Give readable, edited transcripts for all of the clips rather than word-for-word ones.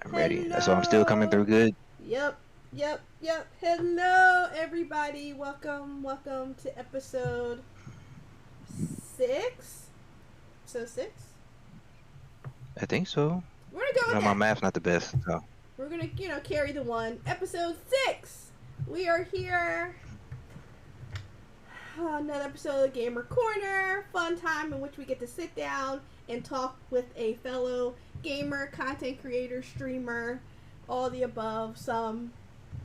I'm ready. So I'm still coming Hello. through good. Yep. Yep. Hello, everybody. Welcome to episode 6. So 6. I think so. We're gonna go You with know, my that. math's not the best. So We're gonna, carry the one. Episode 6. We are here. Another episode of Gamer Corner. Fun time in which we get to sit down and talk with a fellow gamer, content creator, streamer, all the above. Some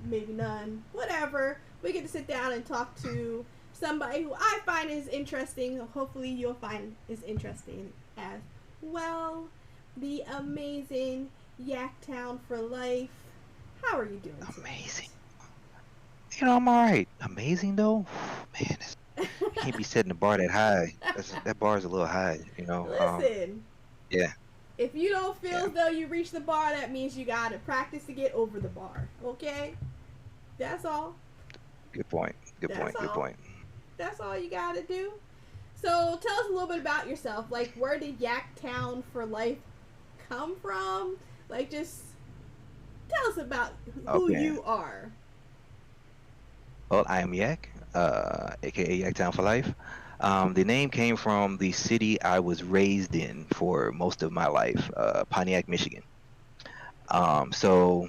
maybe none, whatever. We get to sit down and talk to somebody who I find is interesting. Hopefully, you'll find is interesting as well. The amazing Yaktown4Life. How are you doing amazing. tonight? I'm all right. Amazing though, man. You can't be setting the bar that high. That bar is a little high. Listen, Yeah, if you don't feel yeah. as though you reached the bar, that means you gotta practice to get over the bar. Okay? That's all. Good point. Good That's point. Good all. point. That's all you gotta do. So tell us a little bit about yourself. Like, where did Yaktown4Life come from? Like, just tell us about who Okay. you are. Well, I am Yak, aka Yaktown for Life. The name came from the city I was raised in for most of my life, Pontiac, Michigan. So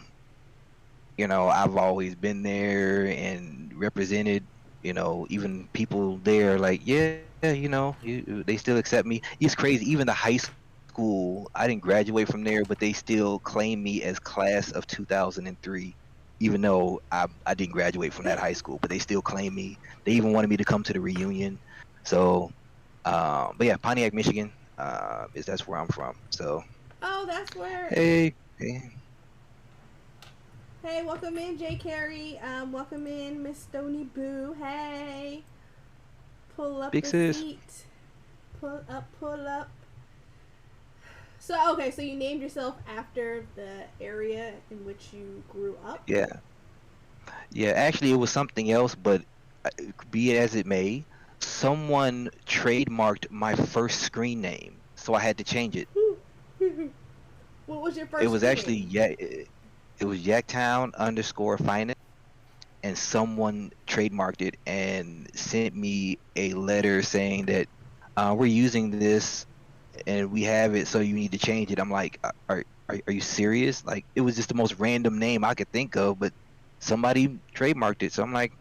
I've always been there and represented, even people there like, yeah, they still accept me. It's crazy. Even the high school, I didn't graduate from there, but they still claim me as class of 2003, even though I didn't graduate from that high school, but they still claim me. They even wanted me to come to the reunion. So, but yeah, Pontiac, Michigan, that's where I'm from. So, Oh, that's where. hey, Hey, welcome in, Jay Carey. Welcome in, Miss Stony Boo. Hey, pull up big a sis. seat. Pull up, pull up. So, okay, so you named yourself after the area in which you grew up? Yeah. Yeah, actually, it was something else, but be it as it may, someone trademarked my first screen name, so I had to change it. What was your It first was screen actually name? it was Yaktown_Finance, and someone trademarked it and sent me a letter saying that we're using this and we have it, so you need to change it. I'm like, are you serious? Like, it was just the most random name I could think of, but somebody trademarked it, so I'm like,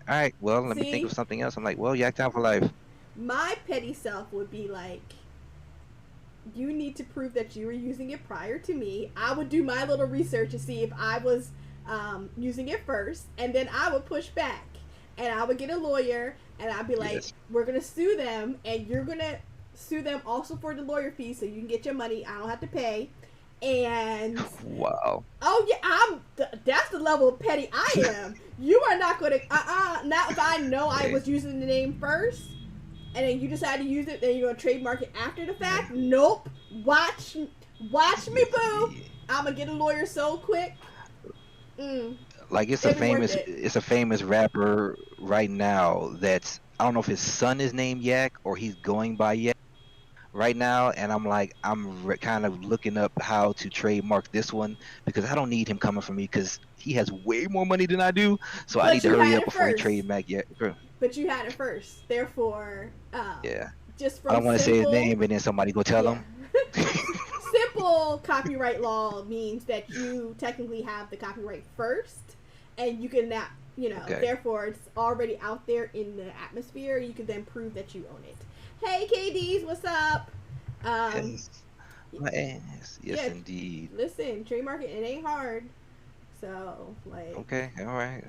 all right, well, let me think of See, something else. I'm like, well, Yaktown for Life. my petty self would be like, you need to prove that you were using it prior to me. I would do my little research to see if I was using it first, and then I would push back. And I would get a lawyer, and I'd be like, Yes. we're going to sue them, and you're going to sue them also for the lawyer fee so you can get your money. I don't have to pay. And Wow. oh yeah, that's the level of petty I am. You are not going to not if I know I Okay. was using the name first and then you decide to use it, then you're gonna trademark it after the fact. Nope. Watch me, boo. I'm gonna get a lawyer so quick. Mm, Like, it'd be worth it. it's a famous rapper right now that's, I don't know if his son is named Yak or he's going by Yak right now, and I'm like, kind of looking up how to trademark this one because I don't need him coming for me because he has way more money than I do, so I need But to you hurry had up it before he first. trademark Yak. But you had it first. Therefore, Yeah, just I from don't want to say his simple, name and then somebody go tell yeah. him. Simple copyright law means that you technically have the copyright first, and you can now, Okay. therefore it's already out there in the atmosphere. You can then prove that you own it. Hey, KDs, what's up? Um, Yes. My ass. Yes, yeah, indeed. listen, trademark it ain't hard. So, like, Okay. All right.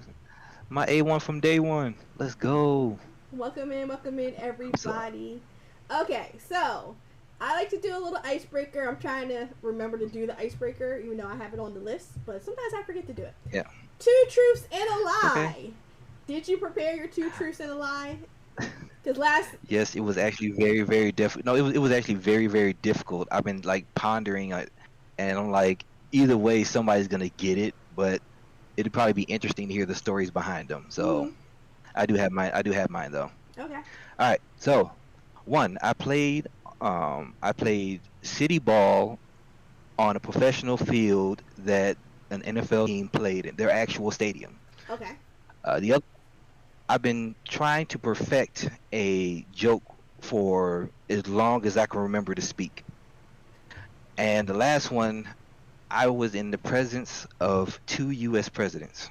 My A1 from day one. Let's go. welcome in, What's up? everybody. Okay, so I like to do a little icebreaker. I'm trying to remember to do the icebreaker, even though I have it on the list, but sometimes I forget to do it. Yeah. Two truths and a Okay. lie. Did you prepare your two truths and a lie? Because last, Yes, it was actually very, very difficult. No, it was actually very, very difficult. I've been like pondering it, and I'm like, either way, somebody's gonna get it, but it'd probably be interesting to hear the stories behind them. So mm, I do have mine. I do have mine though. okay, All right. So one, I played city ball on a professional field that an NFL team played in, their actual stadium. Okay. The other, I've been trying to perfect a joke for as long as I can remember to speak. And the last one, I was in the presence of two U.S. presidents.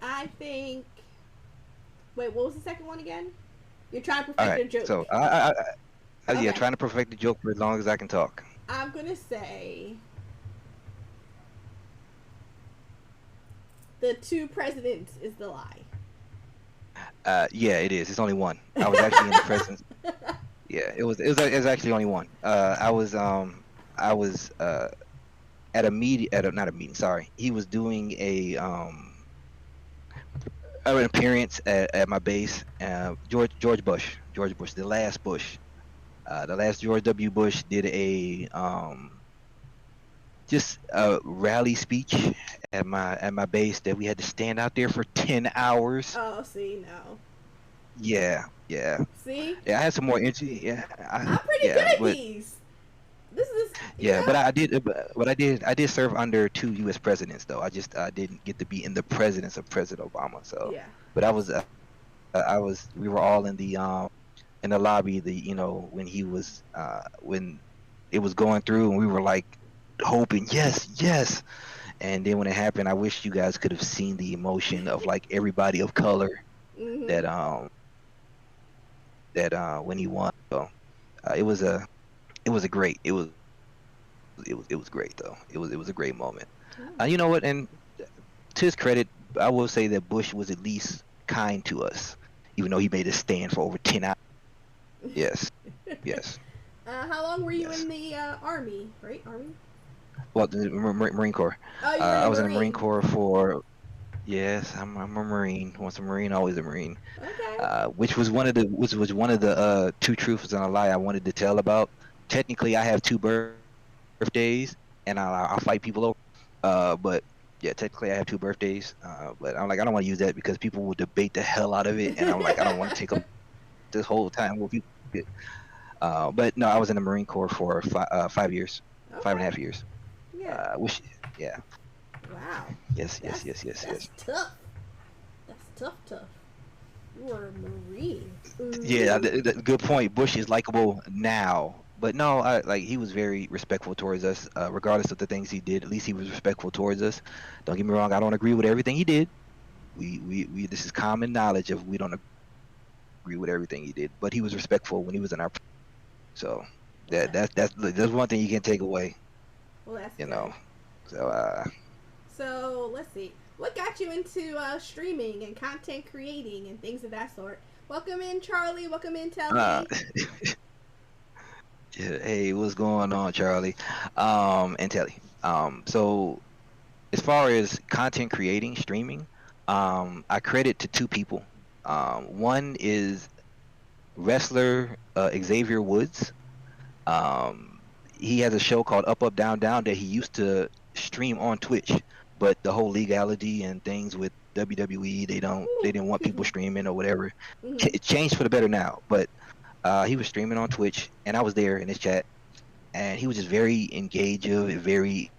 I think. Wait, what was the second one again? You're trying to All perfect right, a joke. so yeah, Okay. trying to perfect the joke for as long as I can talk. I'm gonna say the two presidents is the lie. Yeah, it is. It's only one. I was actually in the presence. Yeah, it was actually only one. I was at a meeting, at a, not a meeting, sorry. He was doing an appearance at my base. George Bush, the last Bush, the last George W. Bush did a just a rally speech at my base that we had to stand out there for 10 hours. Oh, see, no. Yeah, yeah, See, yeah. I had some more energy. Yeah, I'm pretty good yeah, at but these. This is, you yeah, know. but I did serve under two U.S. presidents though. I didn't get to be in the presence of President Obama. So, Yeah, but gotcha. we were all in the lobby. When he was when it was going through, and we were like hoping, yes, yes. And then when it happened, I wish you guys could have seen the emotion of like everybody of color Mhm. that when he won. So it was a great it was great though. It was a great moment. Mm. You know what? And to his credit, I will say that Bush was at least kind to us, even though he made us stand for over 10 hours. Yes, yes, How long were you yes. in the army? Right, army. Well, the Marine Corps. Oh, you were in I the was in the Marine marine. Corps for, yes. I'm a Marine. Once a Marine, always a Marine. Okay. Which was one of the two truths and a lie I wanted to tell about. Technically, I have two birthdays, and I'll fight people over. But yeah, technically I have two birthdays. But I'm like, I don't want to use that because people will debate the hell out of it, and I'm like, I don't want to take up this whole time where people get. But no, I was in the Marine Corps for 5 years, five and a Okay. half years. Yeah. Wish, yeah, Wow. yes, yes, That's yes, yes, that's yes. tough. That's tough, tough. You were a marine. Yeah, Ooh. good point. Bush is likable now, but no, he was very respectful towards us, regardless of the things he did. At least he was respectful towards us. Don't get me wrong, I don't agree with everything he did. We this is common knowledge of we don't agree with everything he did, but he was respectful when he was in our. So Well, that's one thing you can take away, well, that's you know. good. So So let's see. What got you into streaming and content creating and things of that sort? Welcome in, Charlie. Welcome in, uh, Telly. yeah, hey, what's going on, Charlie? And Telly. So as far as content creating, streaming, I credit to two people. One is wrestler Xavier Woods. He has a show called Up Up Down Down that he used to stream on Twitch, but the whole legality and things with WWE, they didn't want people streaming or whatever. Mm-hmm. It changed for the better now, but he was streaming on Twitch, and I was there in his chat, and he was just very engaging, very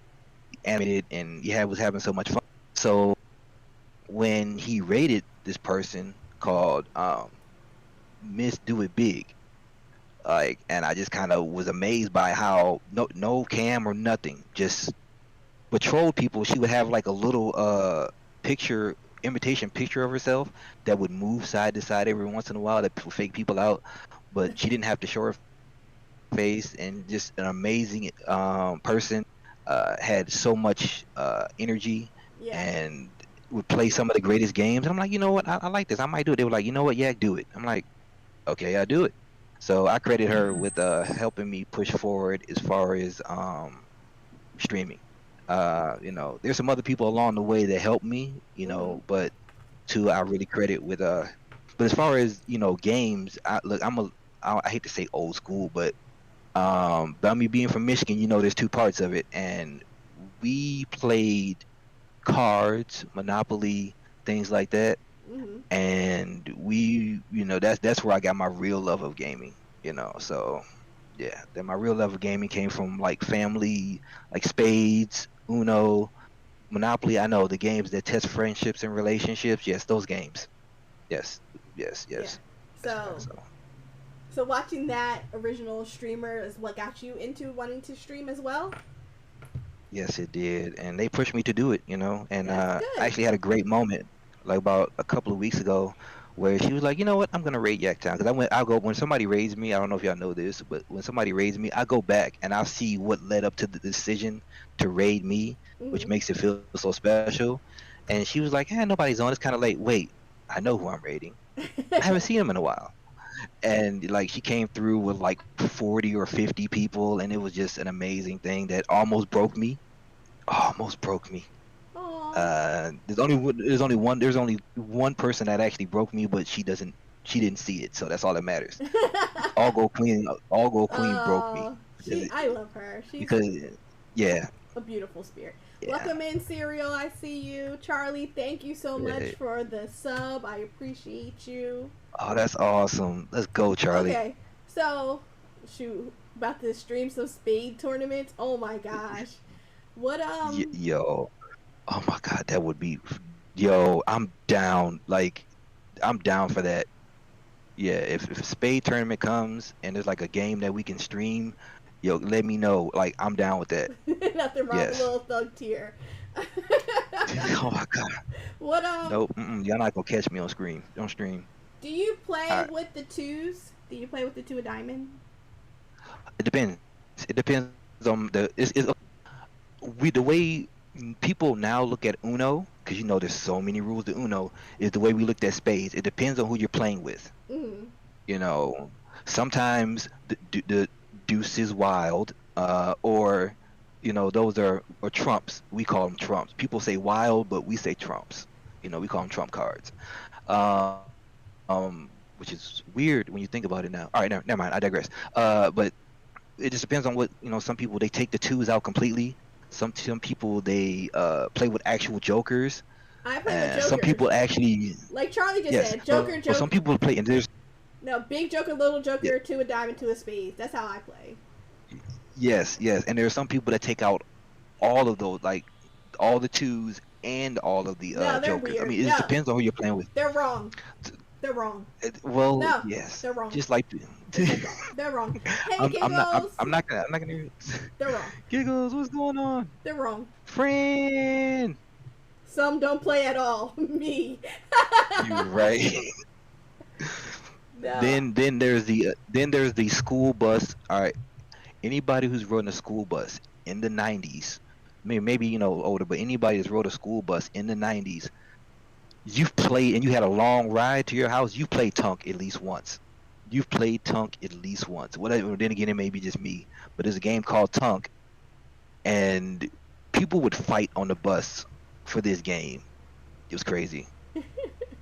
animated, and was having so much fun. So when he rated this person called Miss Do It Big, like, and I just kind of was amazed by how no cam or nothing, just patrolled people. She would have like a little picture imitation picture of herself that would move side to side every once in a while that would fake people out, but she didn't have to show her face, and just an amazing person. Had so much energy Yeah. and would play some of the greatest games. And I'm like, you know what? I like this. I might do it. They were like, you know what? Yeah, do it. I'm like, okay, I'll do it. So I credit her with helping me push forward as far as streaming. There's some other people along the way that helped me, Mm-hmm. but two I really credit with but as far as, games, I hate to say old school, but me being from Michigan, there's two parts of it, and we played cards, Monopoly, things like that. Mhm. and that's where I got my real love of gaming. So yeah, then my real love of gaming came from like family, like spades, Uno, Monopoly. I know the games that test friendships and relationships. Yes, those games. Yes, yes, Yeah. yes. That's right. So so watching that original streamer is what got you into wanting to stream as well. Yes, it did, and they pushed me to do it. And That's I good. actually had a great moment, like about a couple of weeks ago, where she was like, "You know what? I'm gonna raid Yaktown." Because I'll go when somebody raids me. I don't know if y'all know this, but when somebody raids me, I go back and I'll see what led up to the decision to raid me, which Mhm. makes it feel so special. And she was like, "Hey, nobody's on. It's kind of late. Wait, I know who I'm raiding. I haven't seen him in a while." And like she came through with like 40 or 50 people, and it was just an amazing thing that almost broke me. Aw. There's only one person that actually broke me, but she didn't see it, so that's all that matters. All Gold Queen broke me she. I love her. She's because yeah, a beautiful spirit. yeah, Welcome in, Serial. I see you. Charlie, thank you so much yeah. for the sub. I appreciate you. Oh, that's awesome. Let's go, Charlie. Okay, so, shoot, about to stream some spade tournaments. Oh my gosh. What, Yo, oh my God, that would be yo. I'm down. Like I'm down for that. Yeah, if a spade tournament comes and there's like a game that we can stream, yo, let me know. Like I'm down with that. nothing wrong with a Yes. little thug tier. Oh my God. what, Nope. Y'all not gonna catch me on stream. do you All play right. with the twos? Do you play with the two of diamond? It depends. It depends on the way people now look at Uno, because there's so many rules to Uno, is the way we looked at spades. It depends on who you're playing with. Mm-hmm. You know, sometimes the deuce is wild, or those are or trumps. We call them trumps. People say wild, but we say trumps. We call them trump cards. Which is weird when you think about it now. All right, never mind. I digress. But it just depends on some people they take the twos out completely. Some people they play with actual jokers. I play with Some jokers. people actually Like Charlie just yes, said, but Joker, some joke. people play and there's No, big joker, little yeah, joker, two of diamond, two of spades. That's how I play. yes, and there are some people that take out all of those, like all the twos and all of the No, they're jokers. I weird. mean, it just No, depends on who you're playing with. they're wrong. They're wrong. Well, No, yes, they're wrong. just like Just like that. They're wrong. Hey, giggles. I'm not gonna They're wrong. giggles. What's going on, They're wrong. friend? Some don't play at all. Me. You right. no. Then there's the school bus. All right, anybody who's run a school bus in the 90s, maybe older, but anybody that's rode a school bus in the 90s, you've played and you had a long ride to your house. You've played Tunk at least once. You've played Tunk at least once. Whatever. Then again, it may be just me, but there's a game called Tunk, and people would fight on the bus for this game. It was crazy.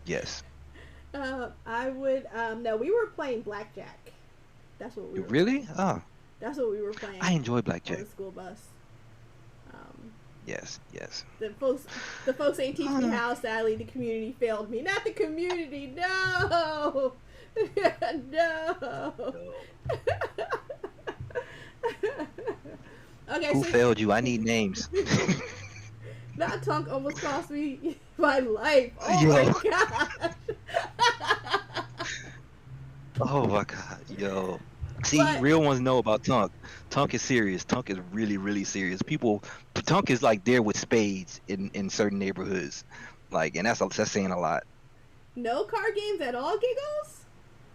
Yes. I would. No, we were playing blackjack. That's what we were Really? playing. Oh, That's what we were playing I enjoy on the blackjack. school bus. Um, Yes, yes. the folks ain't teach I me don't know. how. Sadly, the community failed me. Not the community. No. no. No. okay, Who so failed you? I need names. that tongue almost cost me my life. Oh my Yo. gosh. Oh my God, yo. See, but real ones know about Tunk. Tunk is serious. Tunk is really, really serious. Tunk is like there with spades in certain neighborhoods, like, and that's saying a lot. no card games at all, giggles.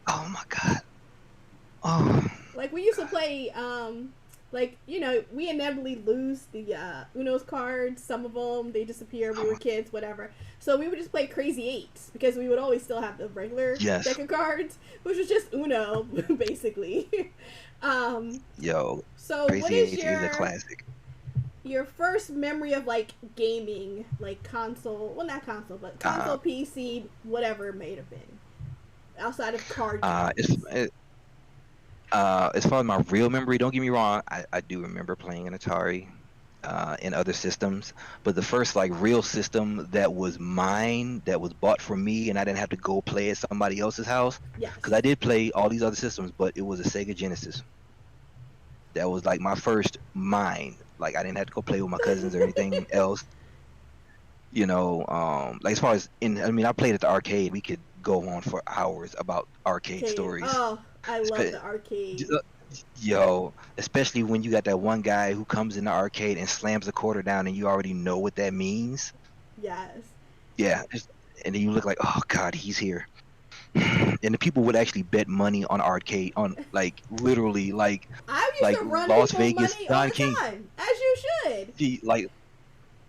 Oh my God. Oh Like we used to God. play, like we inevitably lose the Uno's cards. Some of them they disappear. We Oh were my. kids, whatever. So we would just play Crazy Eights because we would always still have the regular Yes. deck of cards, which was just Uno basically. um, Yo, so what Crazy is Eights is a classic. your first memory of like gaming, like console? Well, not console, but console, Uh, PC, whatever it may have been, outside of card uh, it's, games. it, as far as my real memory, don't get me wrong, I do remember playing an Atari. in other systems, but the first like real system that was mine, that was bought for me, and I didn't have to go play at somebody else's house, because I Yes. did play all these other systems, but it was a Sega Genesis. That was like my first mine. Like I didn't have to go play with my cousins or anything else. Like as far as I mean, I played at the arcade. We could go on for hours about arcade Arcade. stories. Oh, I love Spe- the arcade. uh, Yo, especially when you got that one guy who comes in the arcade and slams a quarter down, and you already know what that means. Yes. Yeah, and then you look like, oh God, he's here. And the people would actually bet money on arcade, on like literally I used like to run Las people Vegas, money all Don the King, time, as you should.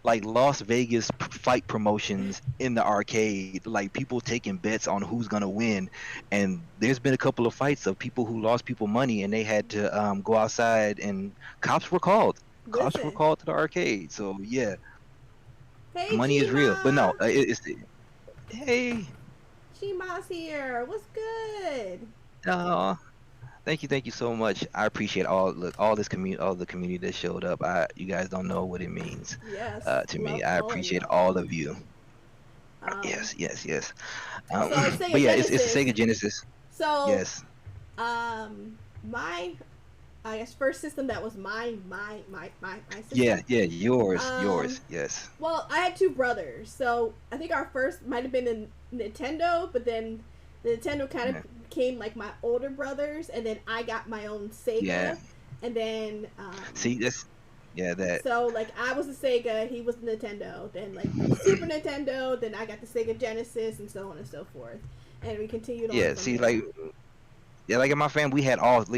like Las Vegas fight promotions in the arcade, like people taking bets on who's gonna win. And there's been a couple of fights of people who lost people money, and they had to go outside, and cops were called. Cops were Listen. called to the arcade. So yeah, Hey, money is real. But no, Gma. it's hey, Gma's here. What's good? uh, thank you so much. I appreciate all this community, all the community that showed up. You guys don't know what it means Yes. to me. Love I all of appreciate y'all. all of you. Um, Yes, yes, yes. so But Sega yeah, it's Genesis. Sega Genesis. So, Yes. my, I guess, first system that was my Yeah, system. yeah, yours. Um, Yes. well, I had two brothers, so I think our first might have been a Nintendo, but then the Nintendo kind of Yeah. became like my older brothers, and then I got my own Yeah. Sega, and then See, that's yeah, that. so like I was the Sega, he was the Nintendo, then like Super Nintendo, then I got the Sega Genesis, and so on and so forth, and we continued on Yeah, from see, there. like yeah, like in my family,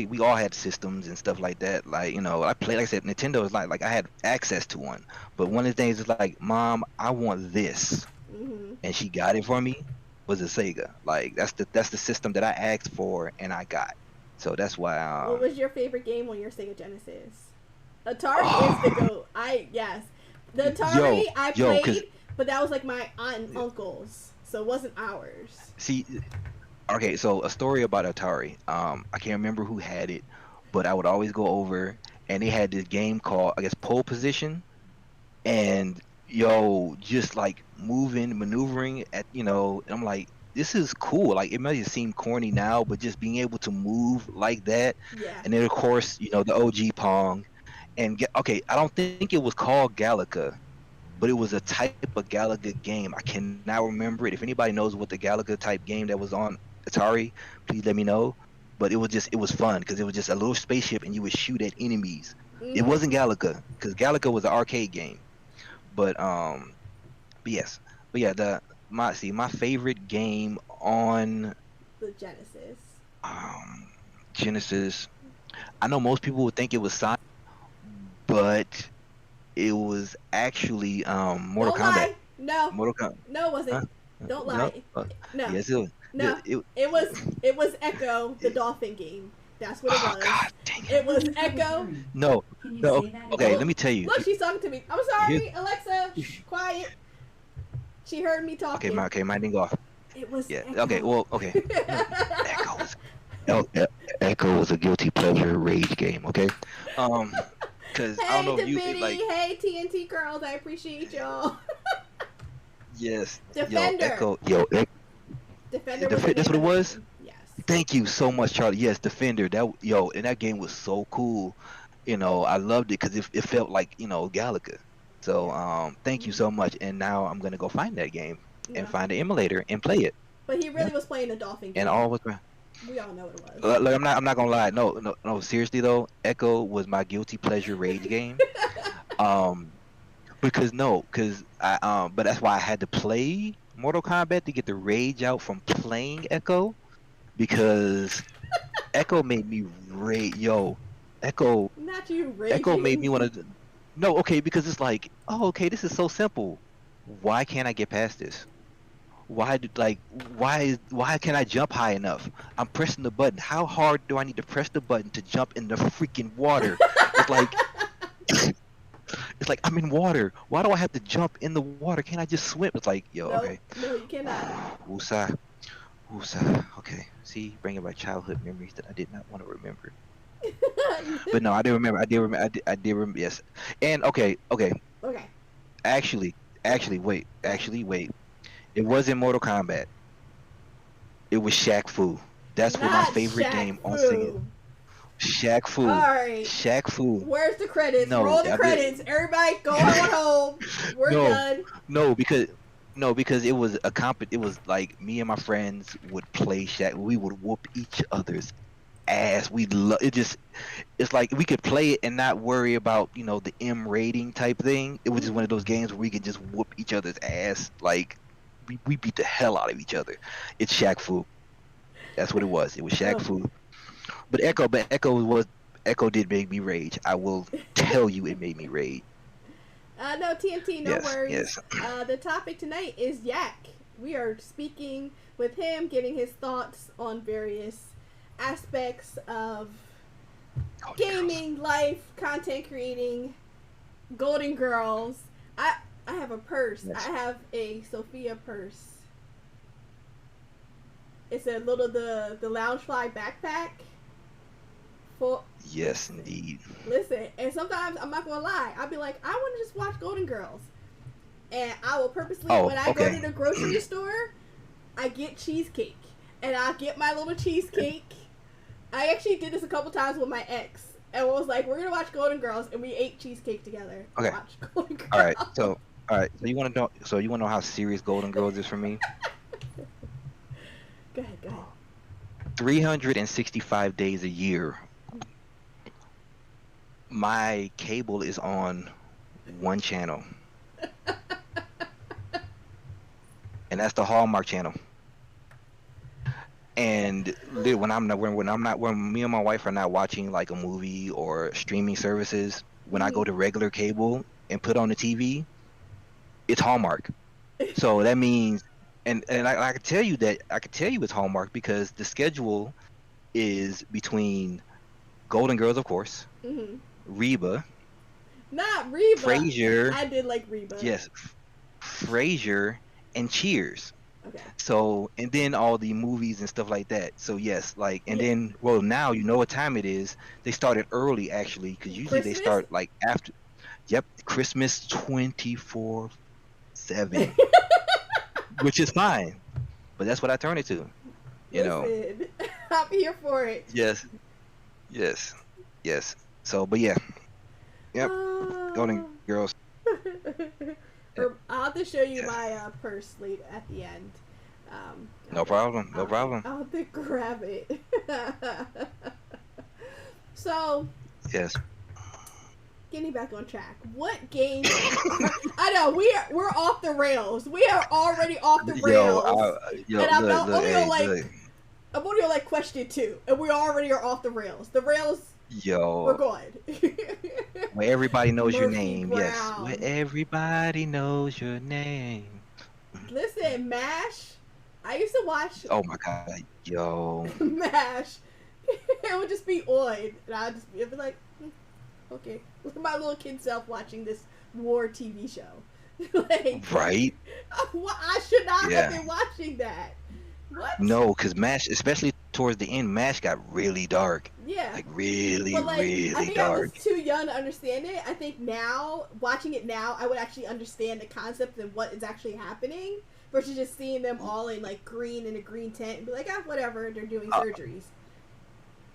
we all had systems and stuff like that. Like I played, like I said, Nintendo is like I had access to one, but one of the things is like, Mom, I want this, Hmm. and she got it for me. Was a Sega. Like that's the system that I asked for and I got. So that's why What was your favorite game on your Sega Genesis? Atari is the oh goat. Yes, the Atari yo I yo, cause played, but that was like my aunt and uncle's, so it wasn't ours. see, okay, so a story about Atari. I can't remember who had it, but I would always go over, and they had this game called, I guess, Pole Position, and yo, just like moving, maneuvering and I'm like, this is cool. Like it might just seem corny now, but just being able to move like that, Yeah. and then of course, the OG Pong, and okay, I don't think it was called Galaga, but it was a type of Galaga game. I cannot remember it. If anybody knows what the Galaga type game that was on Atari, please let me know. But it was fun because it was just a little spaceship and you would shoot at enemies. It Mhm. wasn't Galaga because Galaga was an arcade game. But but yes, but yeah, my favorite game on The Genesis. um Genesis. I know most people would think it was Sonic, but it was actually Mortal Don't Kombat. lie. No. Mortal Kombat. No, it wasn't. Huh? Don't No. lie. No. Yes, it was. No. It, It was. It was Echo, the it- dolphin game. That's what it oh was. God, dang it. It was Echo. No, Can you no. say that Okay, again? let me tell you. Look, she's talking to me. I'm Here, sorry, Alexa. Shh, quiet. She heard me okay, talking. mine didn't go off. It was Yeah. Okay. Echo. Well. Okay. Echo was El- E- Echo was a guilty pleasure rage game. Okay. Um, because I don't Hey, know if you Davidi. like. Hey, TNT girls. I appreciate y'all. Yes. Yo, Defender. Echo. Yo, Defender was the That's name what of it the was. game. Yes. Thank you so much, Charlie. Yes, Defender. And that game was so cool. I loved it because it felt like Galaga. So Yeah. thank you Hmm. so much. And now I'm gonna go find that game and Yeah. find the emulator and play it. But he Yeah. really was playing a dolphin And game. all was We all know it was. look, I'm not gonna lie. No, no, no. Seriously though, Echo was my guilty pleasure rage game. Um, because but that's why I had to play Mortal Kombat to get the rage out from playing Echo because Echo made me rage. Yo, Echo Not you Echo made me raging. want to. No, okay, because it's like, oh, okay, this is so simple. Why can't I get past this? Why can't I jump high enough? I'm pressing the button. How hard do I need to press the button to jump in the freaking water? It's like it's like I'm in water. Why do I have to jump in the water? Can't I just swim? It's like, yo, okay. No, no, you cannot. Woosah, woosah. Okay. See, bringing back childhood memories that I did not want to remember. But no, I did remember. I did remember. I did remember. Yes. And okay, okay. Okay. Actually, Okay. wait. It wasn't Mortal Kombat. It was Shaq Fu. That's what my Not favorite Shaq game on Sega. Fu. Shaq Fu. Alright. Shaq Fu. Where's the credits? No, Roll the credits. Everybody go on home. We're no, done. no, because no, because it was a comp. It was like me and my friends would play Shaq. We would whoop each other's ass. We love it. Just it's like we could play it and not worry about the M rating type thing. It was just one Mhm. of those games where we could just whoop each other's ass. Like we beat the hell out of each other. It's Shaq Fu. That's what it was. It was Shaq Oh. Fu. But Echo did make me rage. I will tell you, it made me rage. No, TNT, no Yes, worries. yes. The topic tonight is Yak. We are speaking with him, getting his thoughts on various aspects of Golden Girls. gaming, life, content creating, Golden Girls. I I have a purse. I Yes, have a Sophia purse. It's a little the Loungefly backpack. For yes, indeed. listen, and sometimes I'm not gonna lie. I'll be like, I want to just watch Golden Girls, and I will purposely Oh, when I go okay. to the grocery store, I get cheesecake, and I get my little cheesecake. I actually did this a couple times with my ex, and was like, we're gonna watch Golden Girls, and we ate cheesecake together to Okay. watch Golden All right. Girls. All right. So you want to know? So you want to know how serious Golden Girls is for me? Go ahead, go ahead. 365 days a year, my cable is on one channel, and that's the Hallmark channel. And when me and my wife are not watching like a movie or streaming services, when I go Mhm. to regular cable and put on the TV, it's Hallmark. So that means, and I can tell you that I can tell you it's Hallmark because the schedule is between Golden Girls, of course, Mhm. Reba, Not Reba. Frasier, I did like Reba. yes, Frasier, and Cheers. Okay. So, and then all the movies and stuff like that. So yes, like, and Yeah. then, well, now you know what time it is. They started early actually, because usually they Christmas. start like after. Yep, Christmas 24/7, which is fine, but that's what I turn it to. You know. Listen, I'm here for it. Yes, yes, yes. So, but yeah, yep, Golden Oh. Girls. Yep, I'll have to show you yes. my purse later at the end. No problem, no problem. I'll have to grab it. So, Yes. getting back on track. What games? I know we're off the rails. We are already off the Yo, rails, yo, and I'm look, not look, only on hey, like look, I'm only on like question two, and we already are off the rails. The rails, we're yo. going. Where everybody knows your Murphy name, yes. Where Brown. everybody knows your name. Listen, Mash. I used to watch Oh my God, yo. Mash. It would just be on, and I'd be like, okay. Look at my little kid self watching this war TV show. Like, Right? I should not have Yeah. been watching that. What? No, because MASH, especially towards the end, MASH got really dark. Yeah. Like really, But like, I really think I was dark. too young to understand it. I think now, watching it now, I would actually understand the concept and what is actually happening versus just seeing them all in like green in a green tent and be like, ah, whatever, they're doing Uh, surgeries.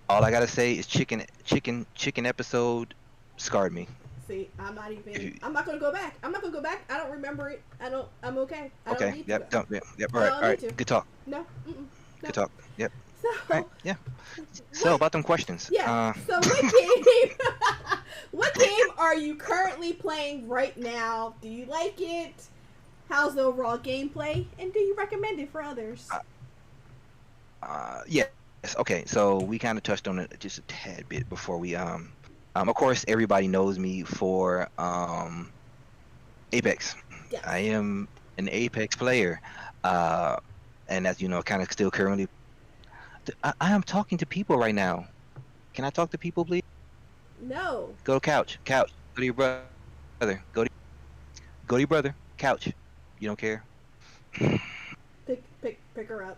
all I gotta say is chicken episode scarred me. See, I'm not If even. you I'm not gonna go back. I'm not gonna go back. I don't remember it. I don't. I'm okay. I don't okay, need to go. yep, don't, yep. I All don't need right, to. good talk, No. Mm-mm, no. good talk. Yep. All right, So, yeah. So what? about them questions. Yeah. So, what game? What game are you currently playing right now? Do you like it? How's the overall gameplay? And do you recommend it for others? Yes. Okay. So we kind of touched on it just a tad bit before of course, everybody knows me for Apex. Yes. I am an Apex player, uh, and as you know, kind of still currently. I am talking to people right now. Can I talk to people, please? No. Go to couch, couch. Go to your brother. Go to your brother. Couch. You don't care. Pick her up.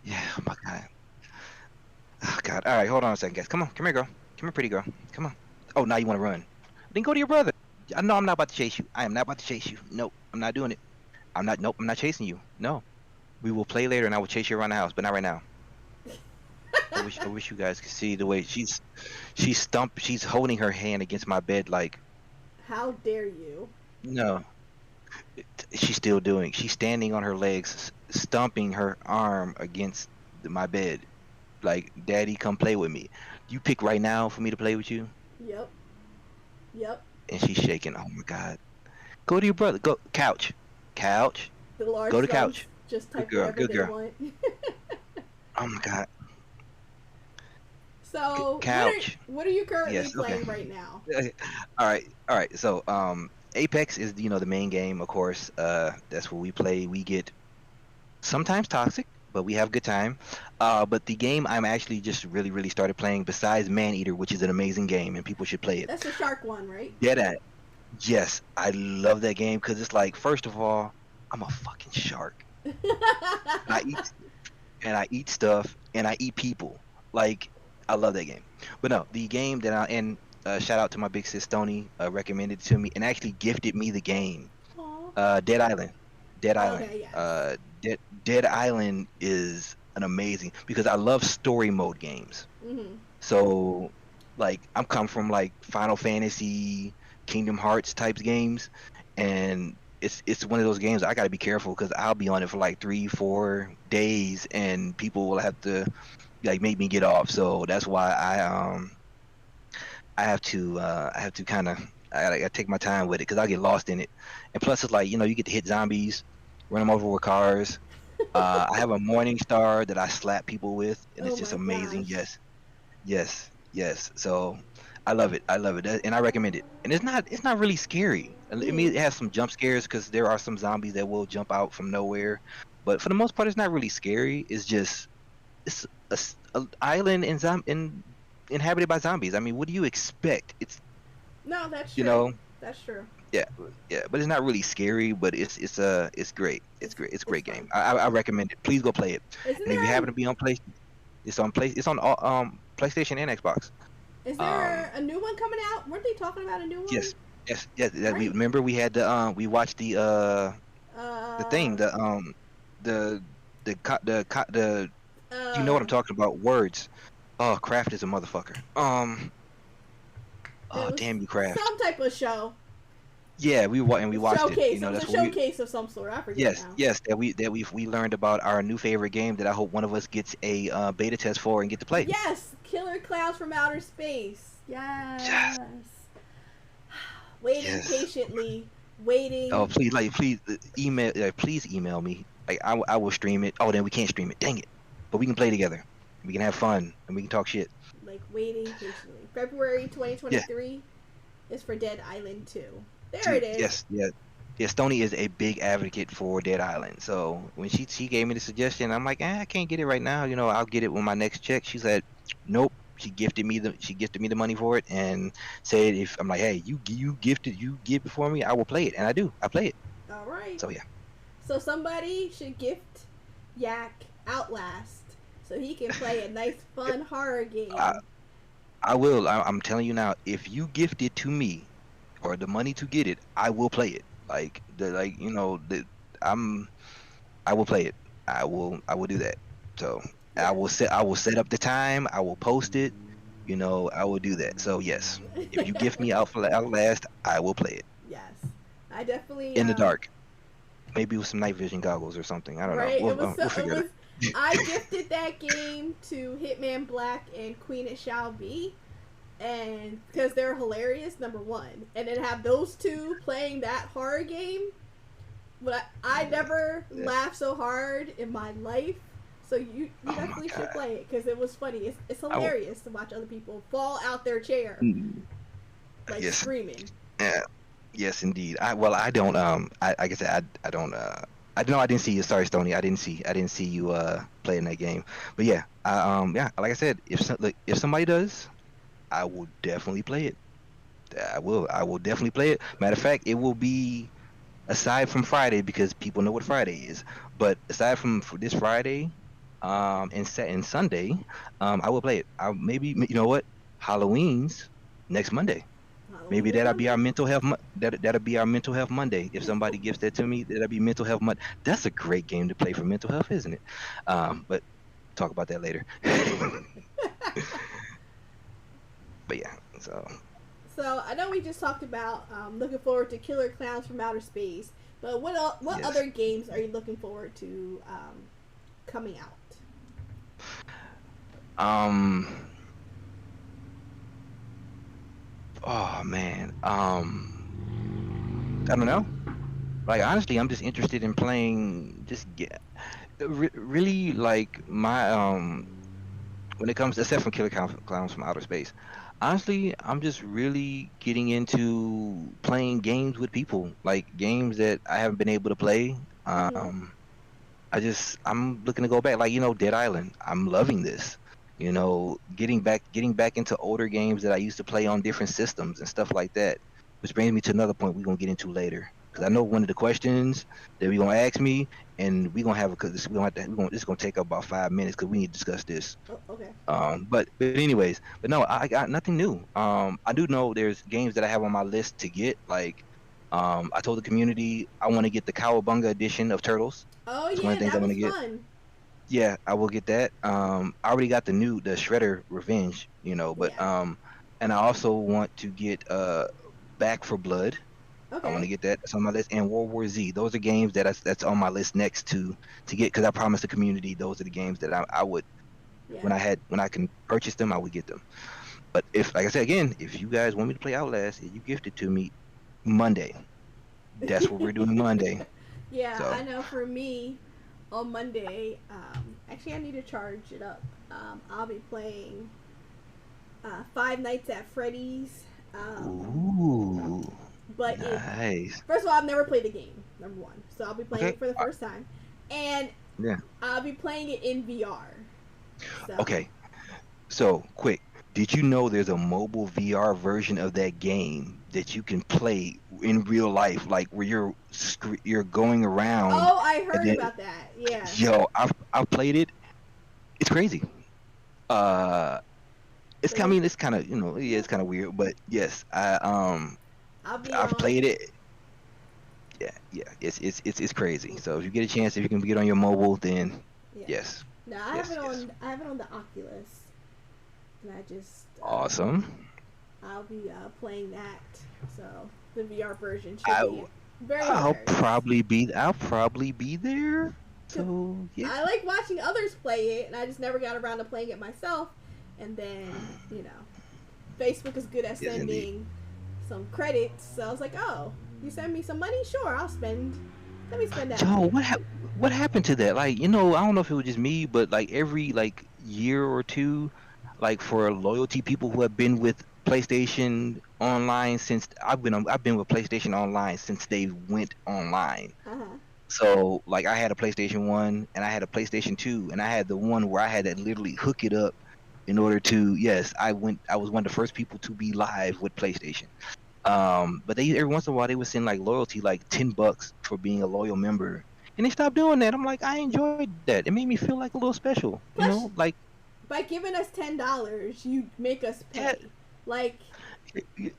Yeah. Oh my God. Oh God. All right, hold on a second, guys. Come on, come here, girl. Come here, pretty girl. Come on. Oh, now you want to run? Then go to your brother. I know I'm not about to chase you. I am not about to chase you. Nope, I'm not doing it. I'm not. Nope, I'm not chasing you. No, we will play later, and I will chase you around the house, but not right now. I wish you guys could see the way she's holding her hand against my bed like How dare you? no. She's still doing. She's standing on her legs, stomping her arm against my bed. Like, Daddy, come play with me. You pick right now for me to play with you, Yep. Yep. and she's shaking. Oh my God. Go to your brother. Go couch, couch. The large Go to thumbs couch. just Good type girl. whatever Good they girl. want. Oh my God. So, Couch. what are you currently Yes. Okay. playing right now? All right. All right. So, Apex is the main game, of course. That's what we play. We get sometimes toxic, but we have a good time. But the game I'm actually just really started playing, besides Maneater, which is an amazing game and people should play it. That's the shark one, right? Dead at. Yes, I love that game because it's like, first of all, I'm a fucking shark. And I eat stuff and I eat people. Like, I love that game. But no, the game that shout out to my big sis Tony, recommended it to me and actually gifted me the game. Aw. Dead Island. Dead Island. Okay, yes. Dead Island is an amazing because I love story mode games. Mm-hmm. So, like, I'm come from like Final Fantasy, Kingdom Hearts types games, and it's one of those games I gotta be careful because I'll be on it for like 3, 4 days, and people will have to like make me get off. So that's why I have to kind of I gotta take my time with it because I get lost in it. And plus, it's like you get to hit zombies, run them over with cars. I have a morning star that I slap people with, and Oh it's just my amazing. gosh. Yes, yes, yes. So I love it. I love it, and I recommend it. And it's not really scary. I mean, Mm. it has some jump scares because there are some zombies that will jump out from nowhere, but for the most part, it's not really scary. It's just a island inhabited by zombies. I mean, what do you expect? It's No, that's you true. know That's true. yeah, yeah, but it's not really scary. But it's great. It's great. It's a It's great game. fun. I recommend it. Please go play it. Isn't And if you there happen to be on play, it's on all, PlayStation and Xbox. is there Um, a new one coming out? Weren't they talking about a new one? yes, yes, yes. That we Right. remember we had we watched the thing Uh. the the you know what I'm Uh. talking about, words. Oh, Craft is a motherfucker. It Oh, was damn you, Craft. some type of show. Yeah, we A watched it. showcase. It was a That's what we. showcase of some sort. I forget Yes, now. yes, that we learned about our new favorite game that I hope one of us gets a beta test for and get to play. Yes, Killer Clowns from Outer Space. Yes, Yes. Waiting yes. patiently, Oh, waiting. please email me. Like, I will stream it. Oh, then we can't stream it. Dang it. But we can play together. We can have fun and we can talk shit. Like waiting patiently. February Yeah. 2023 is for Dead Island 2. There See, it is. yes, yeah. Yeah, Stony is a big advocate for Dead Island. So when she gave me the suggestion, I'm like, I can't get it right now. I'll get it with my next check. She said, nope. She gifted me the money for it and said if I'm like, hey, you give it for me, I will play it, and I do. I play it. All right. So yeah, So somebody should gift Yak Outlast so he can play a nice, fun horror I game. I will. I'm telling you now. If you gift it to me or the money to get it, I will play it. I'm I will play it. I will do that. So Yes. I will set up the time. I will post it. I will do that. So yes, if you gift me Outlast, I will play it Yes. I definitely in the dark, maybe with some night vision goggles or something. I don't know. right. We'll we'll It figure it was. out. I gifted that game to Hitman Black and Queen It Shall Be, and because they're hilarious, number one, and then have those two playing that horror game. But I never Yeah. laughed so hard in my life. So you Oh my definitely should god. play it because it was funny. It's I will. hilarious to watch other people fall out their chair Mm, like Yes. screaming. Yeah. Yes, indeed. I don't like I said I don't I know I didn't see you. Sorry, Stony. I didn't see you playing that game. But yeah, yeah, like I said, if somebody does, I will definitely play it. I will definitely play it. Matter of fact, it will be aside from Friday because people know what Friday is. But aside from this Friday, and Sunday, I will play it. I maybe you know what? Halloween's next Monday. Halloween Maybe next that'll be our Monday. that'll be our mental health Monday. If somebody gives that to me, that'll be mental health Monday. That's a great game to play for mental health, isn't it? But talk about that later. But yeah, so So I know we just talked about looking forward to Killer Clowns from Outer Space, but what yes. other games are you looking forward to coming out? Um. Oh man. I don't know. Like honestly, I'm just interested in playing. Just get really like my when it comes, except from Clowns from Outer Space. Honestly, I'm just really getting into playing games with people, like games that I haven't been able to play. Mm-hmm. I'm looking to go back, like Dead Island. I'm loving this. Getting back into older games that I used to play on different systems and stuff like that. Which brings me to another point we're gonna get into later, because I Okay. know one of the questions that we're gonna ask me, and we're gonna have because we gonna have to, we're gonna this is gonna take up about 5 minutes because we need to discuss this. Oh, okay. But anyways, but no, I got nothing new. I do know there's games that I have on my list to get. Like, I told the community I want to get the Cowabunga edition of Turtles. Oh It's one of yeah, the things I that want was to get. fun. Yeah, I will get that. I already got the Shredder Revenge, but Yeah. and I also want to get Back for Blood. I want Okay. to get that. That's on my list. And World War Z. Those are games that's on my list next to get, because I promised the community those are the games that I would, Yeah. when I can purchase them, I would get them. But if, like I said again, if you guys want me to play Outlast and you gift it to me Monday, that's what we're doing Monday. Yeah, So, I know for me on Monday, actually I need to charge it up. I'll be playing Five Nights at Freddy's. Um, ooh, but it nice. First of all, I've never played the game. Number one, so I'll be playing Okay. it for the first time, and Yeah. I'll be playing it in VR. So, Okay. So, quick. Did you know there's a mobile VR version of that game that you can play in real life, like where you're going around oh, I and heard then, about that. Yeah, yo, I've played it. It's crazy. Uh, so you, it's kind of, yeah, yeah, it's kind of weird, but yes, I'll be I've on. played it. Yeah, yeah, it's crazy. So if you get a chance, if you can get on your mobile, then Yeah, yes, no, yes, yes, I have it on the Oculus, and I just awesome. I'll be playing that. So the VR version should I be very hilarious. I'll probably be there. Cause So yeah, I like watching others play it, and I just never got around to playing it myself. And then Facebook is good at yes indeed. sending some credits, so I was like, oh, you send me some money, sure, I'll spend. Let me spend that Yo, money. what happened to that? Like, I don't know if it was just me, but like every like year or two, like for loyalty people who have been with PlayStation Online since I've been with PlayStation Online since they went online. Uh huh. So like I had a PlayStation 1 and I had a PlayStation 2 and I had the one where I had to literally hook it up in order to, yes, I was one of the first people to be live with PlayStation. But they every once in a while they would send like loyalty, like $10 for being a loyal member. And they stopped doing that. I'm like, I enjoyed that. It made me feel like a little special, Plus, like, by giving us $10, you make us yeah, pay. Like, yeah,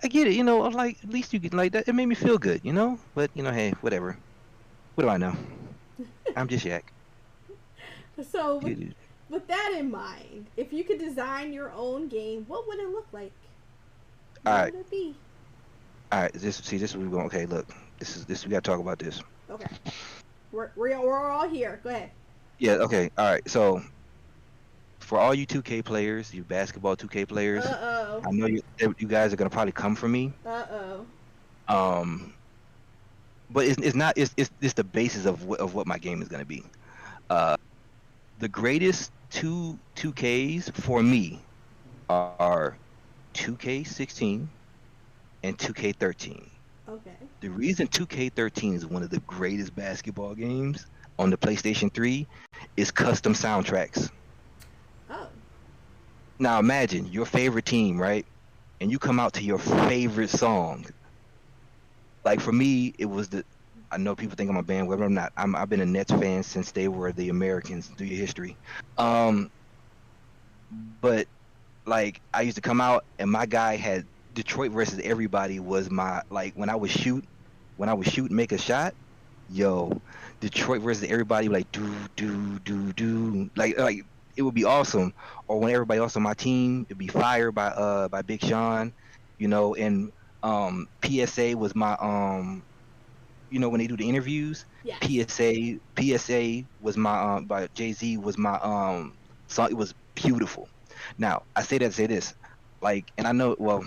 I get it, I'm like, at least you get like that. It made me feel good, But hey, whatever. What do I know? I'm just Yak. so Dude. with that in mind, if you could design your own game, what would it look like? All What right, would it be? all right. This is where we going. Okay, look, this we gotta talk about this. Okay, we're all here. Go ahead. Yeah, okay, all right. So for all you 2K players, you basketball 2K players, Uh oh. I know you guys are gonna probably come for me. Uh Um, but it's not it's the basis of what my game is gonna be. Uh, the greatest two Ks for me are 2K16 and 2K13. oh. Okay. The reason 2K13 is one of the greatest basketball games on the PlayStation 3 is custom soundtracks. Oh. Now imagine your favorite team, right? And you come out to your favorite song. Like for me, it was I know people think I'm a bandwagon. I'm not. I've been a Nets fan since they were the Americans through your history. Um, but like I used to come out and my guy had Detroit versus everybody was my like when I would shoot and make a shot, yo, Detroit versus everybody like do like it would be awesome. Or when everybody else on my team, it'd be Fire by Big Sean, and PSA was my when they do the interviews, Yes. PSA was my by Jay-Z was my song. It was beautiful. Now, I say that to say this, like, and I know, well,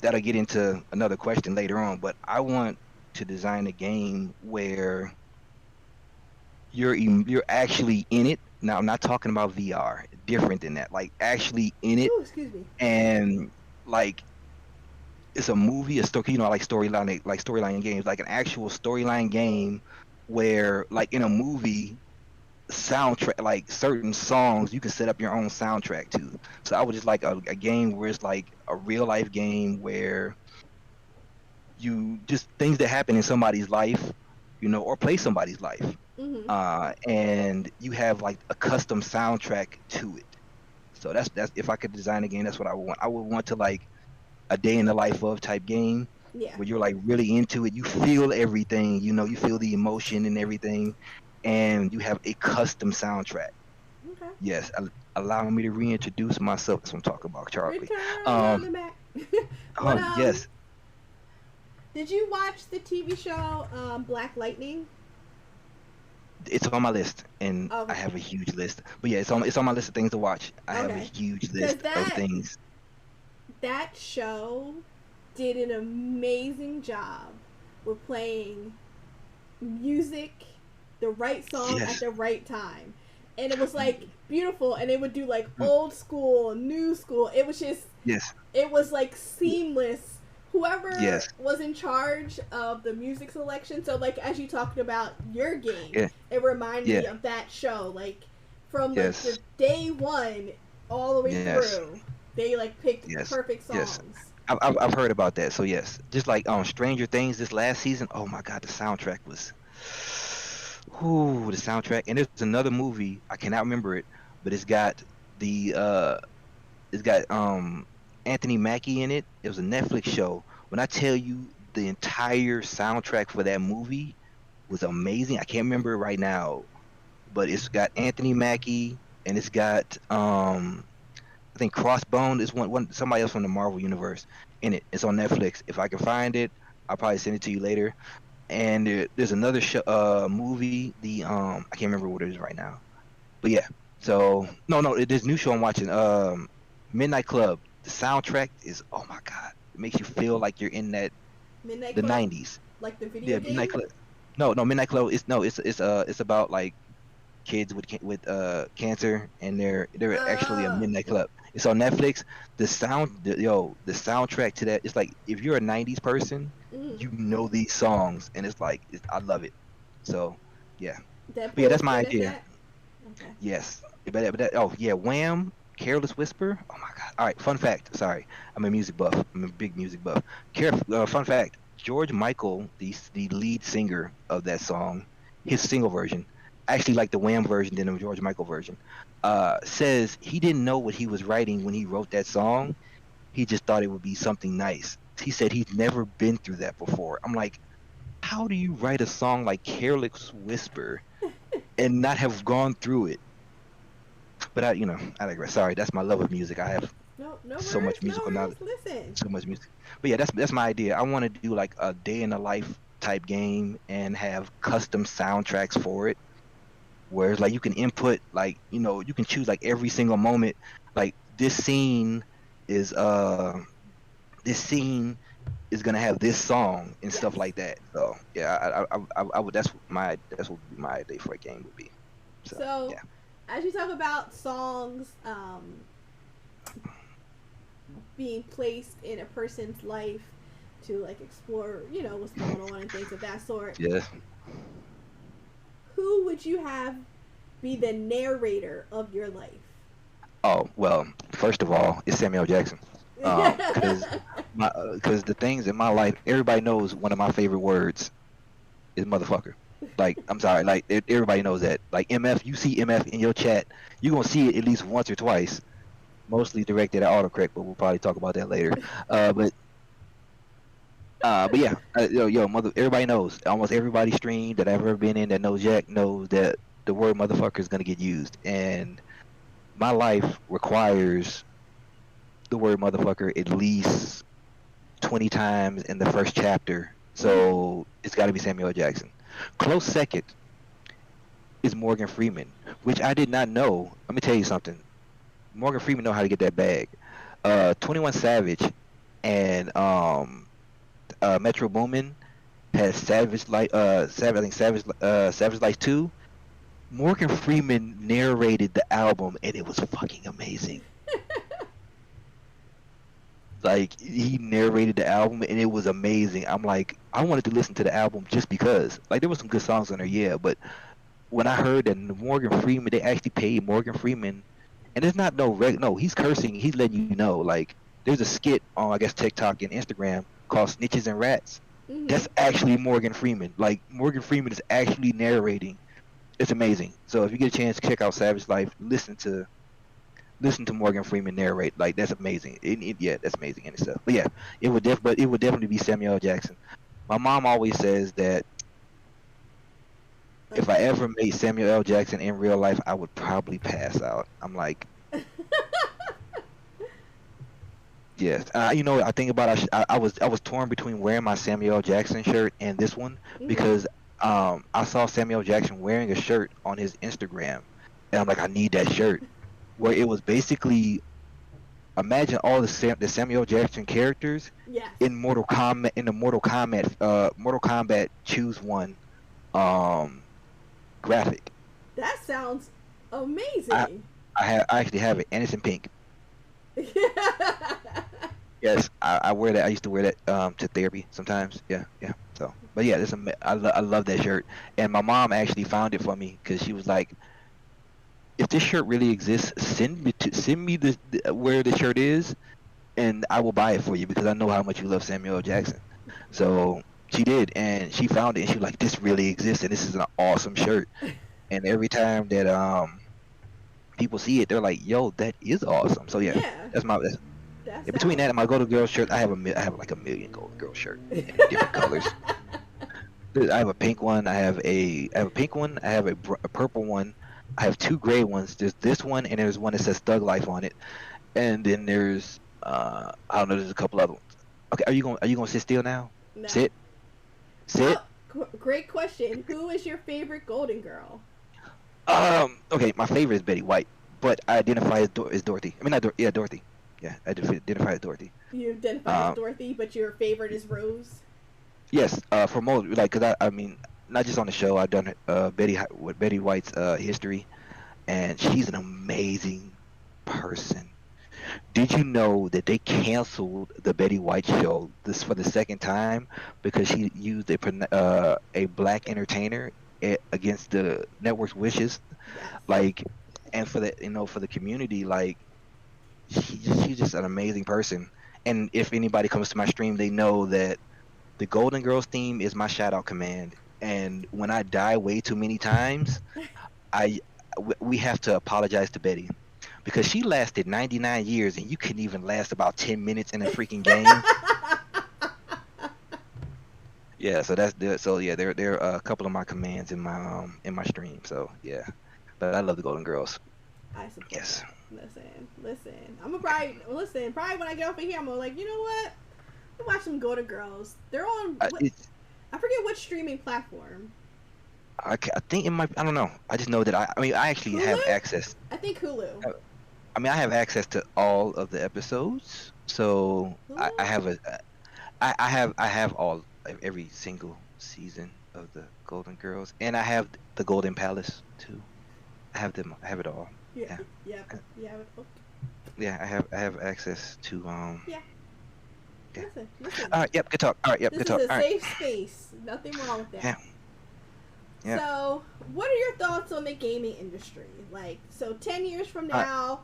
that'll get into another question later on, but I want to design a game where you're actually in it. Now, I'm not talking about VR, different than that. Like actually in it, Ooh, excuse me. and like it's a movie, a story, like storyline, like storyline games, like an actual storyline game where, like in a movie, soundtrack, like certain songs, you can set up your own soundtrack to. So I would just like a game where it's like a real life game where you just things that happen in somebody's life, or play somebody's life, Mm-hmm. and you have like a custom soundtrack to it. So that's if I could design a game, that's what I would want. I would want to like a day in the life of type game Yeah. where you're like really into it. You feel everything, you feel the emotion and everything, and you have a custom soundtrack. Okay. Yes, allow me to reintroduce myself. That's what I'm talking about, Charlie. Return of Um, the Mac. oh What yes, did you watch the TV show Black Lightning? it's on my list, and I Okay. have a huge list. But yeah, it's on my list of things to watch. I have a Okay. huge Cuz list of that things. that show did an amazing job with playing music, the right song at Yes, the right time. And it was like beautiful, and they would do like mm, old school, new school. It was just, yes, it was like seamless. Whoever yes, was in charge of the music selection, so like as you talked about your game, yeah, it reminded yeah, me of that show. Like from like the yes, day one all the way yes, through, they like picked yes, perfect yes. songs. I've heard about that. So yes, just like Stranger Things this last season. Oh my God, the soundtrack was, ooh, the soundtrack. And there's another movie I cannot remember it, but the uh it's got Anthony Mackie in it. It was a Netflix show. When I tell you the entire soundtrack for that movie was amazing. I can't remember it right now, but it's got Anthony Mackie and it's got I think Crossbone is one somebody else from the Marvel universe in it. It's on Netflix. If I can find it, I'll probably send it to you later. And there's another movie. The I can't remember what it is right now. But yeah. So no, this new show I'm watching. Midnight Club. The soundtrack is, oh my God. It makes you feel like you're in Midnight the Club, 90s. like the video Yeah, Midnight game. Club. No, Midnight Club. It's about like kids with cancer, and they're actually a Uh, midnight club. It's on Netflix. The soundtrack to that, it's like if you're a 90s person, mm, you know these songs, and it's like I love it. So yeah, but yeah, Deadpool that's is my good at idea. that. Okay. Yes, oh yeah, Wham, Careless Whisper. Oh my God. All right, fun fact. Sorry, I'm a music buff. I'm a big music buff. Fun fact: George Michael, the lead singer of that song, his single version, actually like the Wham version than the George Michael version, says he didn't know what he was writing when he wrote that song. He just thought it would be something nice. He said he's never been through that before. I'm like, how do you write a song like Careless Whisper and not have gone through it? But I digress. Sorry, that's my love of music. I have No, no so worries, much no musical worries. knowledge, Listen. so much music. But yeah, that's my idea. I want to do like a day in the life type game and have custom soundtracks for it. Whereas like you can input like you can choose like every single moment. Like is uh this scene is gonna have this song and Yes. stuff like that. So yeah, I would that's what my idea for a game would be. So So, yeah. as you talk about songs being placed in a person's life to like explore, what's going on and things of that sort, Yes. who would you have be the narrator of your life? Oh well, first of all, it's Samuel Jackson. Because the things in my life, everybody knows one of my favorite words. is motherfucker. Like, I'm sorry, like everybody knows that. Like MF, you see MF in your chat, you're gonna see it at least once or twice. Mostly directed at autocorrect, but we'll probably talk about that later. Uh, but but yeah, mother. Everybody knows. Almost everybody stream that I've ever been in that knows Jack knows that the word motherfucker is gonna get used, and my life requires the word motherfucker at least 20 times in the first chapter. Mm-hmm. So it's got to be Samuel L. Jackson. Close second is Morgan Freeman, which I did not know. Let me tell you something. Morgan Freeman know how to get that bag. 21 Savage and Metro Boomin has Savage Life 2. Morgan Freeman narrated the album and it was fucking amazing. Like he narrated the album and it was amazing. I'm like, I wanted to listen to the album just because. Like there were some good songs on there, yeah, but when I heard that Morgan Freeman, they actually paid Morgan Freeman, and it's not no, he's cursing, he's letting you know. Like there's a skit on I guess TikTok and Instagram called Snitches and Rats. Mm-hmm. That's actually Morgan Freeman. Like Morgan Freeman is actually narrating. It's amazing. So if you get a chance to check out Savage Life, listen to Morgan Freeman narrate. Like that's amazing. Yeah, that's amazing and stuff. But yeah, but it would definitely be Samuel L. Jackson. My mom always says that if I Okay. ever made Samuel L. Jackson in real life, I would probably pass out. I'm like, yes. I think about I was torn between wearing my Samuel L. Jackson shirt and this one Mm-hmm. because I saw Samuel L. Jackson wearing a shirt on his Instagram, and I'm like, I need that shirt. Where it was basically imagine all the Samuel L. Jackson characters Yes. in the Mortal Kombat Choose One um graphic. That sounds I amazing. I actually have it, and it's in pink. Yes, I wear that. I used to wear that to therapy sometimes. Yeah, yeah. So, but yeah, I love that shirt, and my mom actually found it for me because she was like, "If this shirt really exists, send me where the shirt is, and I will buy it for you because I know how much you love Samuel L. Jackson." So she did, and she found it, and she was like, "This really exists, and this is an awesome shirt." And every time that people see it, they're like, "Yo, that is awesome." So yeah, Yeah, that's that in between that sounds. and my Golden Girl shirt, I have like a million Golden Girl shirt in different colors. I have a pink one. I have a pink one. I have a purple one. I have two gray ones. There's this one and there's one that says Thug Life on it. And then there's I don't know. There's a couple other ones. Okay, are you gonna sit still now? No. Sit, sit. Oh, great question. Who is your favorite Golden Girl? Okay, my favorite is Betty White, but I identify as Dorothy. I mean, not yeah, Dorothy. Yeah, I identify as Dorothy. You identify as Um, Dorothy, but your favorite is Rose. Yes, for most like, cause I mean, not just on the show. I've done with Betty White's history, and she's an amazing person. Did you know that they canceled the Betty White show this for the second time because she used a black entertainer against the network's wishes? Yes. Like, and for the community, like she's just an amazing person. And if anybody comes to my stream, they know that the Golden Girls theme is my shout out command. And when I die way too many times, I we have to apologize to Betty because she lasted 99 years and you couldn't even last about 10 minutes in a freaking game. Yeah, so yeah, they're a couple of my commands in my stream. So yeah, but I love the Golden Girls. I support Yes. that. Listen. I'm gonna probably listen. Probably when I get off of here, I'm gonna like, you know what? Watch some Golden Girls. They're on what? It's I forget what streaming platform. I think it might. I don't know. I just know that I mean I actually Hulu? have access. I think Hulu. I mean I have access to all of the episodes. So I Hulu? have I have all every single season of the Golden Girls, and I have the Golden Palace too. I have them. I have it all. Yeah. Yeah, Yeah. Uh, Yeah. Okay. yeah. I have access to Yeah. Yeah. Listen. All right. Yep. Good talk. All right. Yep. This Good is talk. a All right. safe space. Nothing wrong with that. Yeah. Yeah. So, what are your thoughts on the gaming industry? Like, so 10 years from All right. now,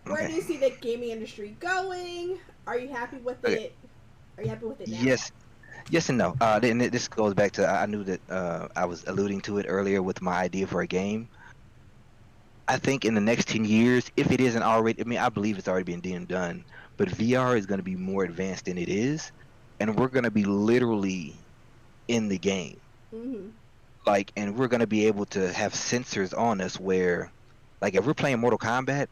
where do Okay. you see the gaming industry going? Are you happy with Okay. it? Are you happy with it now? Yes. Yes and no. Then this goes back to I knew that I was alluding to it earlier with my idea for a game. I think in the next 10 years, if it isn't already, I mean, I believe it's already been done, but VR is going to be more advanced than it is, and we're going to be literally in the game. Mm-hmm. Like, and we're going to be able to have sensors on us where, like, if we're playing Mortal Kombat,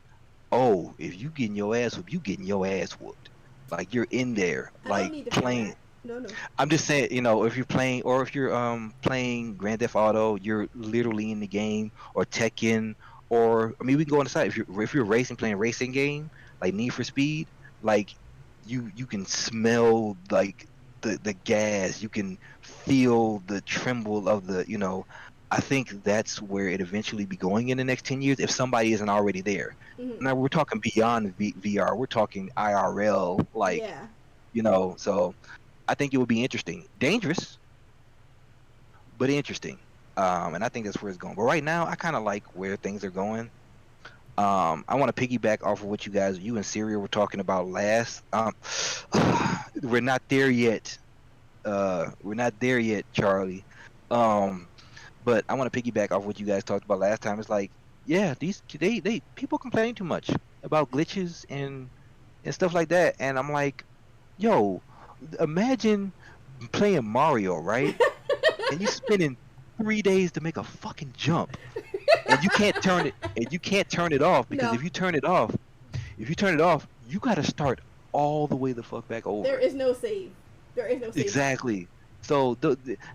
oh, if you getting your ass whooped, you getting your ass whooped. Like, you're in there, I don't like, need to feel playing. that. No, no. I'm just saying, if you're playing or if you're playing Grand Theft Auto, you're literally in the game or Tekken or I mean we can go on the side if you're racing playing a racing game like Need for Speed, like you can smell like the gas, you can feel the tremble of I think that's where it eventually be going in the next 10 years if somebody isn't already there. Mm-hmm. Now we're talking beyond VR, we're talking IRL like, Yeah. so I think it would be interesting, dangerous, but interesting. And I think that's where it's going. But right now, I kind of like where things are going. I want to piggyback off of what you and Syria were talking about last. We're not there yet. We're not there yet, Charlie. Um, but I want to piggyback off what you guys talked about last time. It's like, yeah, these they people complain too much about glitches and stuff like that, and I'm like, yo, imagine playing Mario, right? And you spending 3 days to make a fucking jump, and you can't turn it off because No, if you turn it off, you got to start all the way the fuck back there over. is no save. There is no save button. Exactly. So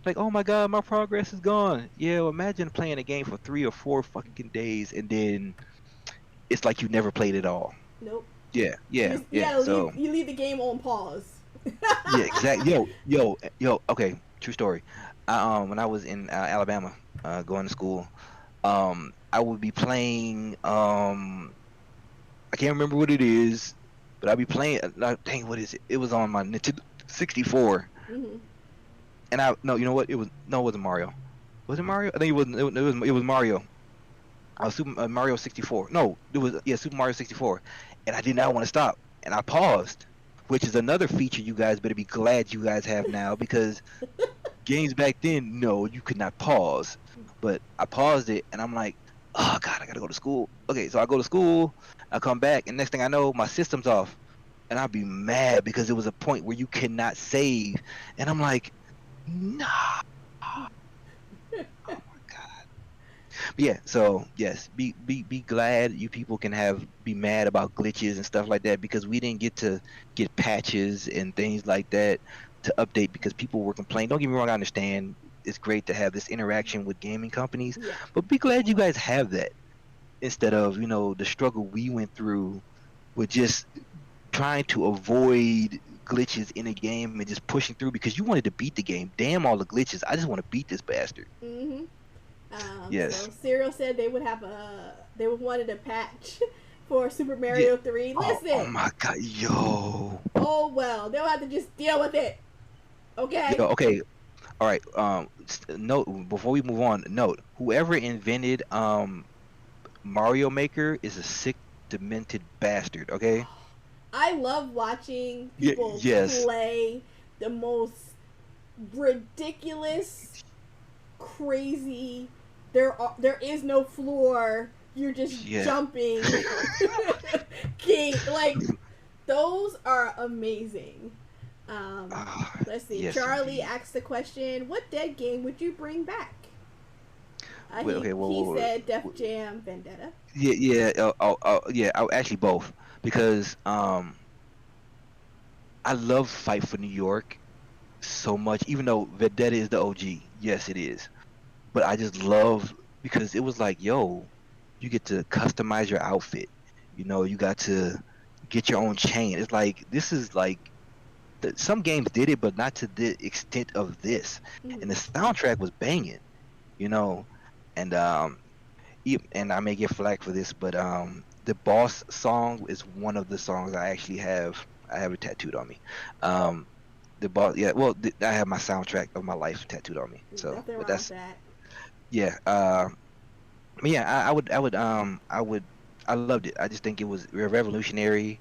like, oh my god, my progress is gone. Yeah, well, imagine playing a game for 3 or 4 fucking days and then it's like you never played it all. Nope. Yeah, You yeah, just you yeah. gotta leave. So You leave the game on pause. yeah, exactly. Yo. Okay, true story. When I was in Alabama, going to school, I would be playing. I can't remember what it is, but I'd be playing. Dang, what is it? It was on my Nintendo 64, Mm-hmm. and I no, you know what? It was no, it wasn't Mario. Was it Mario? I think it wasn't. It was Mario. Super Mario 64. No, it was yeah, Super Mario 64, and I did not want to stop, and I paused, which is another feature you guys better be glad you guys have now because games back then, no, you could not pause. But I paused it and I'm like, oh God, I gotta go to school. Okay, so I go to school, I come back, and next thing I know, my system's off. And I'll be mad because it was a point where you cannot save. And I'm like, nah. Oh my God. But yeah, so yes, be glad you people can be mad about glitches and stuff like that because we didn't get to get patches and things like that to update because people were complaining. Don't get me wrong, I understand it's great to have this interaction with gaming companies, Yeah. but be glad you guys have that instead of, the struggle we went through with just trying to avoid glitches in a game and just pushing through because you wanted to beat the game. Damn all the glitches. I just want to beat this bastard. Mm-hmm. So Yes. Serial said they would wanted a patch for Super Yeah. Mario 3. Oh Listen. my God, yo, Oh well, they'll have to just deal with it. Okay. yo. Okay, all right. Note before we move on. Note whoever invented Mario Maker is a sick, demented bastard. Okay. I love watching Yeah. people Yes. play the most ridiculous, crazy. There is no floor. You're just Yeah. jumping. King, like those are amazing. Let's see. Yes, Charlie indeed. asked the question: "What dead game would you bring back?" Wait, okay. He Well, said Def Jam Vendetta. yeah, yeah. Yeah. Actually, both because I love Fight for New York so much. Even though Vendetta is the OG, yes, it is. But I just love because it was like, yo, you get to customize your outfit. You got to get your own chain. It's like this is like some games did it, but not to the extent of this. And the Mm-hmm. soundtrack was banging, you know. And and I may get flack for this, but the Boss song is one of the songs I actually have. I have it tattooed on me. Um, the boss, yeah. Well, I have my soundtrack of my life tattooed on me. There's So, nothing but wrong with that's that. yeah. But yeah, I loved it. I just think it was revolutionary.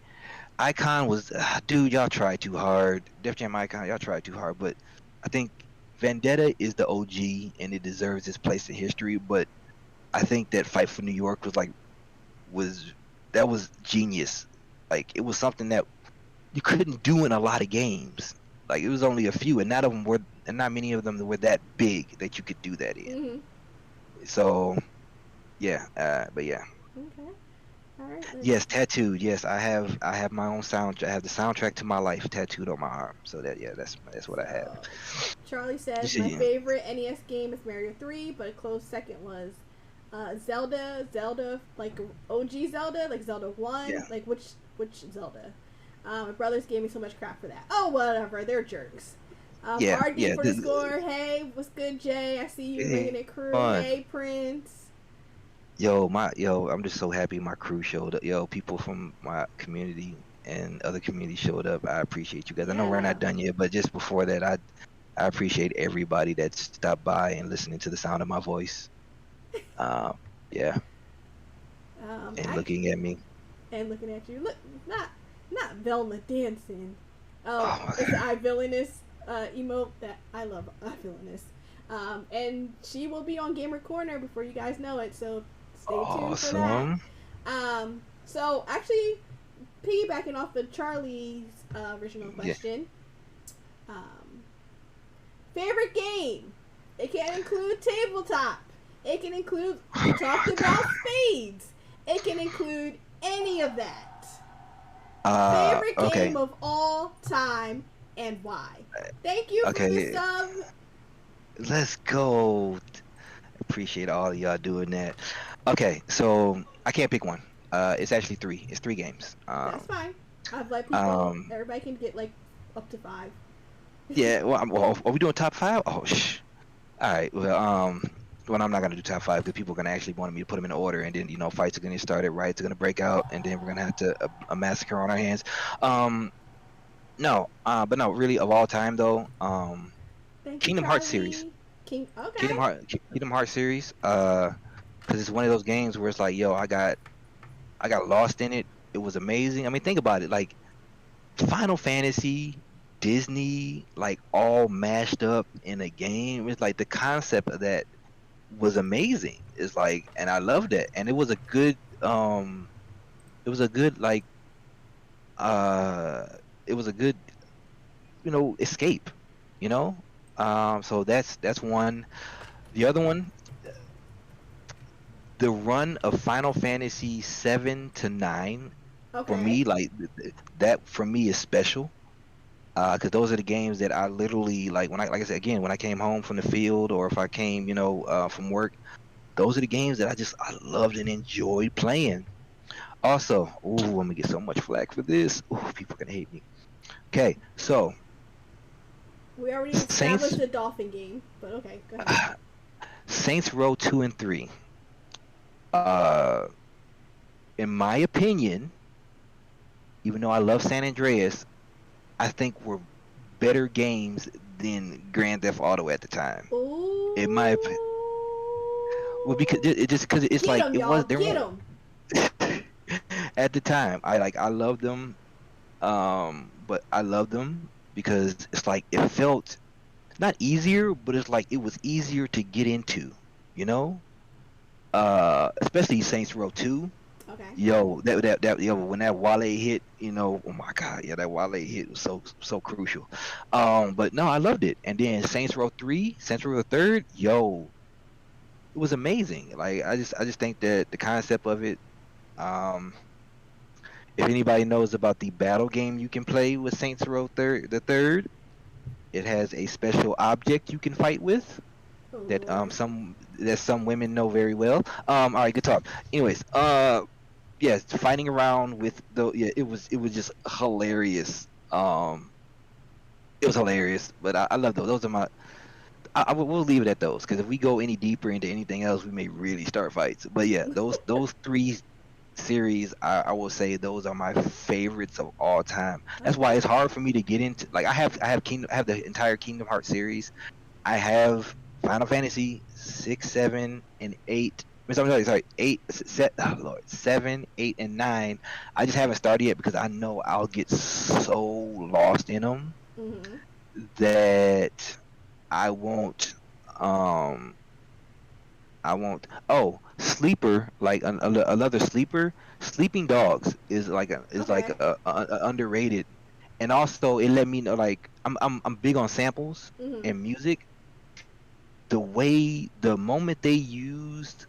Icon was, dude, y'all tried too hard. Def Jam Icon, y'all tried too hard. But I think Vendetta is the OG and it deserves its place in history. But I think that Fight for New York was that was genius. Like it was something that you couldn't do in a lot of games. Like it was only a few, and not many of them were that big that you could do that in. Mm-hmm. So yeah, but yeah, Okay. All right. Let's. yes, tattooed. Yes, I have my own sound. I have the soundtrack to my life tattooed on my arm. So that yeah, that's what I have. So, Charlie You says my see, favorite NES game is Mario 3, but a close second was Zelda, like OG Zelda, like Zelda 1, yeah, like which Zelda? My brothers gave me so much crap for that. Oh, whatever, they're jerks. yeah, RD yeah. for the score. Hey, what's good, Jay? I see you bringing Hey, it, crew. fun. Hey, Prince. Yo, I'm just so happy my crew showed up. Yo, people from my community and other communities showed up. I appreciate you guys. I know we're Yeah. not done yet, but just before that, I appreciate everybody that stopped by and listening to the sound of my voice. Um, yeah, and Actually, looking at me. and looking at you. Look, not Velma dancing. Oh, Oh it's my the I villainous emote that I love. I villainous. And she will be on Gamer Corner before you guys know it. So stay tuned for that. awesome. So actually, piggybacking off of Charlie's original Yeah. question, um, favorite game. It can include tabletop. It can include we Oh talked my about God. spades. It can include any of that. Favorite Okay. game of all time and why? Thank you for the Okay. sub. Let's go. Appreciate all of y'all doing that. Okay, so I can't pick one. It's actually three. It's three games. That's fine. I've let people. Um, Everybody can get like up to five. yeah. Well, are we doing top five? Oh, all right. Well, I'm not gonna do top five because people are gonna actually want me to put them in order, and then fights are gonna get started, riots are gonna break out, and then we're gonna have to a massacre on our hands. Um, no. But no, really, of all time though. Thank you, Kingdom Hearts series. Charlie. King. Kingdom Okay. Heart. Kingdom Hearts series. Because it's one of those games where it's like, yo, I got lost in it. It was amazing. I mean, think about it. Like Final Fantasy, Disney, like all mashed up in a game. It's like the concept of that was amazing. It's like, and I loved it. And it was a good like, uh, it was a good, escape. You know. So that's one. The other one, the run of Final Fantasy 7 to 9 for Okay. me, like that for me is special. Because those are the games that I literally like when like I said again, when I came home from the field or if I came, from work, those are the games that I loved and enjoyed playing. Also, ooh, I'm gonna get so much flack for this. Ooh, people are gonna hate me. Okay, so We already established Saints, the dolphin game, but okay, go ahead. Saints Row 2 and 3. Uh, in my opinion, even though I love San Andreas, I think were better games than Grand Theft Auto at the time. In my opinion, well, because it just because it's Get like him, it was y'all. there Get were him. at the time. I loved them, but I loved them because it's like it felt not easier, but it's like it was easier to get into, you know. Especially Saints Row 2. Okay. Yo, that yo, when that Wale hit, oh my God, yeah, that Wale hit was so crucial. But no, I loved it. And then Saints Row 3, Saints Row the Third, yo, it was amazing. Like I just think that the concept of it, um, if anybody knows about the battle game you can play with Saints Row the Third, it has a special object you can fight with Oh that Lord. some women know very well. All right, good talk. Anyways, yes, fighting around with yeah, it was just hilarious. It was hilarious, but I love those. Those are my. We'll leave it at those because if we go any deeper into anything else, we may really start fights. But yeah, those three series, I will say those are my favorites of all time. That's why Okay. it's hard for me to get into. Like I have the entire Kingdom Hearts series. I have Final Fantasy 6, 7, and 8. I'm sorry, 7, 8, and 9. I just haven't started yet because I know I'll get so lost in them Mhm. that. I won't. Um, I won't. Oh, sleeper, like another sleeper. Sleeping Dogs is like Okay. a underrated, and also it let me know like I'm big on samples Mhm. and music. The moment they used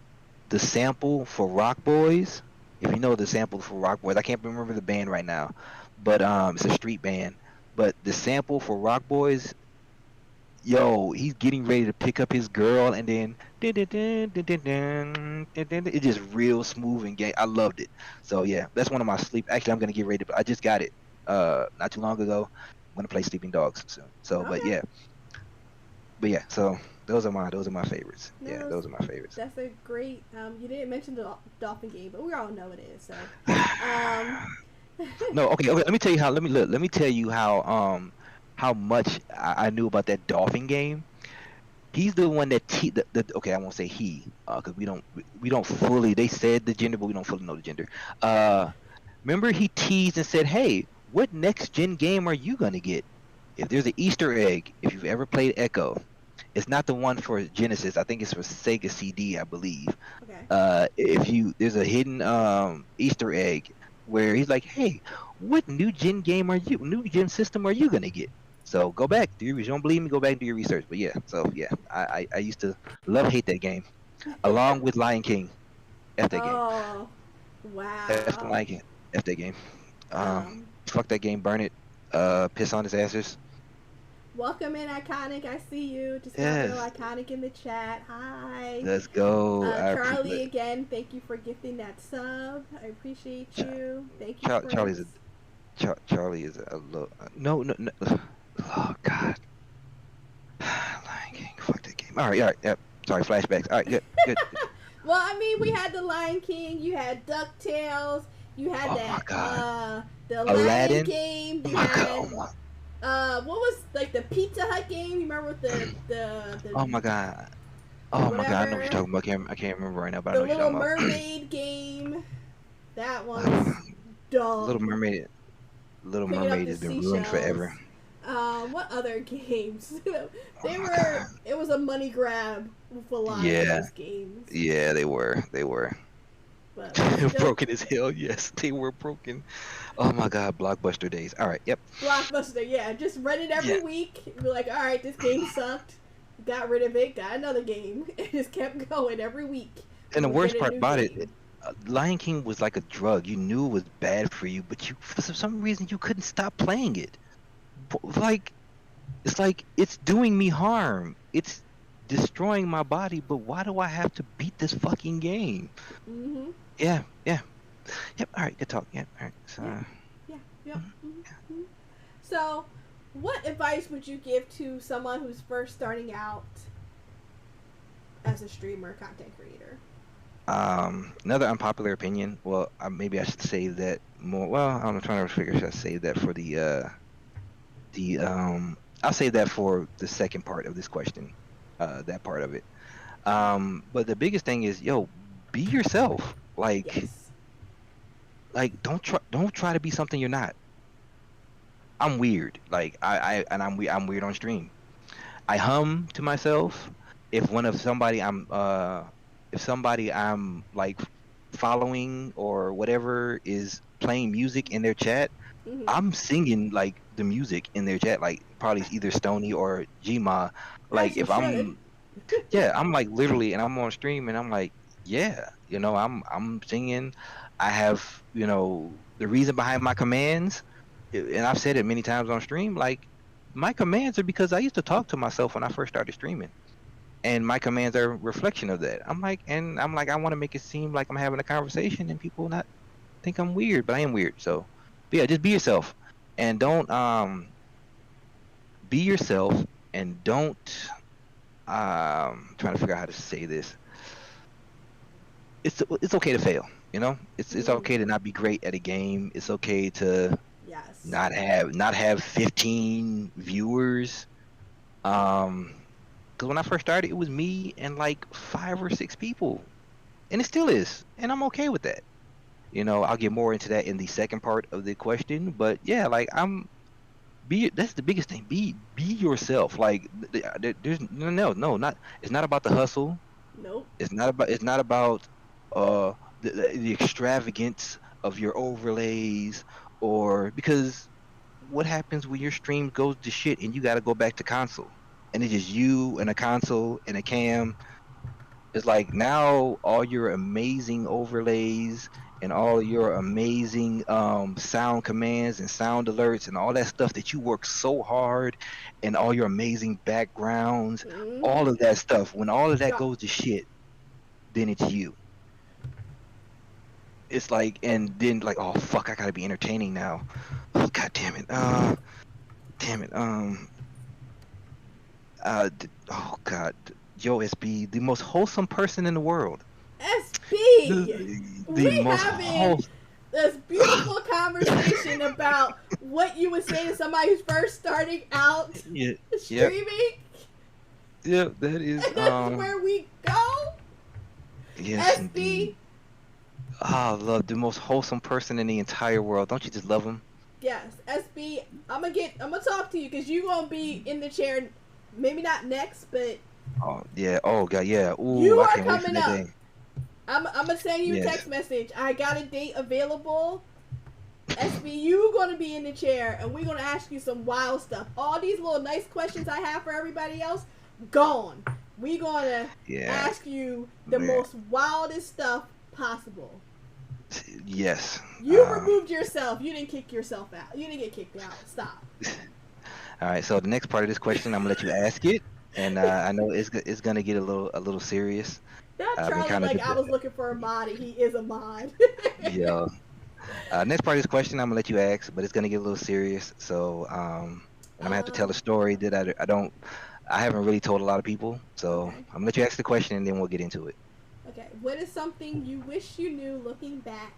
the sample for Rock Boys, if you know the sample for Rock Boys, I can't remember the band right now, but it's a street band. But the sample for Rock Boys, yo, he's getting ready to pick up his girl, and then dun, dun, dun, dun, dun, dun, dun, dun, it's just real smooth and gay. I loved it. So yeah, that's one of my sleep. Actually, I'm gonna get ready to. I just got it not too long ago. I'm gonna play Sleeping Dogs soon. So, Okay. but yeah. So those are my favorites. Yeah, No, those are my favorites. that's a great. You didn't mention the dolphin game, but we all know it is. So, um, No, okay. Let me tell you how. Let me tell you how much I knew about that dolphin game. He's the one that okay, I won't say he, because we don't fully. They said the gender, but we don't fully know the gender. Uh, Remember he teased and said, "Hey, what next gen game are you gonna get? If there's an Easter egg, if you've ever played Echo, it's not the one for Genesis. I think it's for Sega CD, I believe. okay. If you there's a hidden Easter egg where he's like, "Hey, what new gen system are you gonna get?" So go back, do your, you don't believe me? Go back and do your research. But yeah, so yeah, I used to love hate that game, along with Lion King. F that game. Oh, F the wow. Lion King. F that game. Um, Fuck that game. Burn it. Piss on his asses. Welcome in, Iconic. I see you. Just got real Yes. iconic in the chat. Hi. Let's go. Charlie, again, thank you for gifting that sub. I appreciate Ch- you. Thank you, Charlie's Prince. Charlie is a low. No, no, no. Oh God. Lion King. Fuck that game. All right. Yep. Sorry. Flashbacks. All right. Good. Good. Well, I mean, we had the Lion King, you had DuckTales, you had Oh my that, God. the Aladdin Aladdin. game, Oh you my God. had, what was, like, the Pizza Hut game? You remember with the Oh my God. Oh my God. I know what you're whatever? talking about. I can't remember right now, but I The know what you're Little talking about. Mermaid game. That one was Uh, Little dumb. Mermaid. Little Picking up Mermaid the has been ruined seashells. forever. What other games? Oh my God. It was a money grab with a lot of Yeah. those games. Yeah. They were. They were. But we still, Broken as hell. Yes, they were broken. Oh my God. Blockbuster days. All right. Yep. Blockbuster, yeah, just run it every Yeah. week. Be like, all right, this game sucked. Got rid of it. Got another game. It just kept going every week. And We the would get worst a part new about it, game. Lion King was like a drug. You knew it was bad for you, but you for some reason you couldn't stop playing it. Like it's like it's doing me harm. It's destroying my body, but why do I have to beat this fucking game? Mm-hmm. Yeah, yeah, yep. All right, good talk. Yeah, all right. So, Yeah. Yeah. Yep. mhm. Mm-hmm. So, what advice would you give to someone who's first starting out as a streamer, content creator? Another unpopular opinion. Well, maybe I should save that more. Well, I'm trying to figure. Should I save that for the. I'll save that for the second part of this question. That part of it. But the biggest thing is, yo, be yourself. Yes. Don't try to be something you're not. I'm weird. Like I'm weird on stream. I hum to myself. If one of somebody I'm if somebody I'm like following or whatever is playing music in their chat, Mm-hmm. I'm singing like the music in their chat, like probably either Stony or Gma. Like As you if should. I'm yeah, I'm like literally and I'm on stream and I'm like, yeah, I'm singing. I have, the reason behind my commands, and I've said it many times on stream, like my commands are because I used to talk to myself when I first started streaming. And my commands are a reflection of that. I'm like, I want to make it seem like I'm having a conversation and people not think I'm weird, but I am weird. So, but yeah, just be yourself and don't be yourself and don't trying to figure out how to say this. It's okay to fail. It's Mm-hmm. okay to not be great at a game. It's okay to Yes. not have 15 viewers. Um, because when I first started, it was me and like 5 or 6 people, and it still is, and I'm okay with that. I'll get more into that in the second part of the question, but yeah, like be That's the biggest thing. Be yourself. Like there's not. It's not about the hustle. Nope. It's not about the extravagance of your overlays, or because what happens when your stream goes to shit and you got to go back to console and it's just you and a console and a cam. It's like now all your amazing overlays and all your amazing sound commands and sound alerts and all that stuff that you work so hard, and all your amazing backgrounds, Mm-hmm. all of that stuff, when all of that Go. goes to shit, then it's you. It's like, and then like, oh fuck, I gotta be entertaining now. Oh god damn it. Damn it. Oh god, Joe SB, the most wholesome person in the world. SB, The we most having wholesome. this beautiful conversation about what you would say to somebody who's first starting out Yeah, yep, streaming, yep. That is and that's where we go. yes SB, indeed. Ah, I love the most wholesome person in the entire world. Don't you just love him? yes, SB. I'm gonna talk to you because you gonna be in the chair. Maybe not next, but Oh yeah. Oh god, yeah. Ooh, you I are can't wait for coming that up. day. I'm gonna send you a Yes. text message. I got a date available. SB, you gonna be in the chair, and we're gonna ask you some wild stuff. All these little nice questions I have for everybody else, gone. We gonna Yeah. ask you the Man. most wildest stuff possible. Yes. You removed yourself. You didn't kick yourself out. You didn't get kicked out. Stop. All right. So the next part of this question, I'm gonna let you ask it, and I know it's gonna get a little serious. Not I've been Charlie kind of like I was looking for a mod and he is a mod. yeah. Next part of this question, I'm gonna let you ask, but it's gonna get a little serious. So, and I'm gonna have to tell a um, story that I haven't really told a lot of people. So okay. I'm gonna let you ask the question, and then we'll get into it. Okay. What is something you wish you knew looking back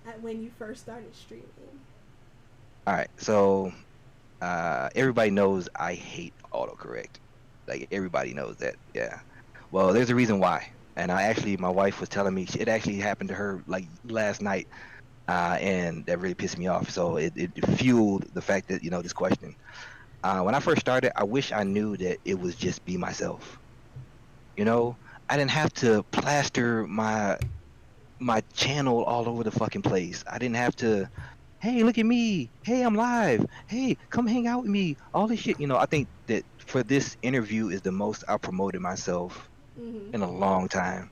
at when you first started streaming? All right. So, everybody knows I hate autocorrect. Like everybody knows that. Yeah. Well, there's a reason why. And my wife was telling me it actually happened to her like last night, and that really pissed me off. So it fueled the fact that this question. When I first started, I wish I knew that it was just be myself. You know, I didn't have to plaster my channel all over the fucking place. I didn't have to, hey, look at me. Hey, I'm live. Hey, come hang out with me. All this shit. I think that for this interview is the most I promoted myself Mm-hmm. in a long time.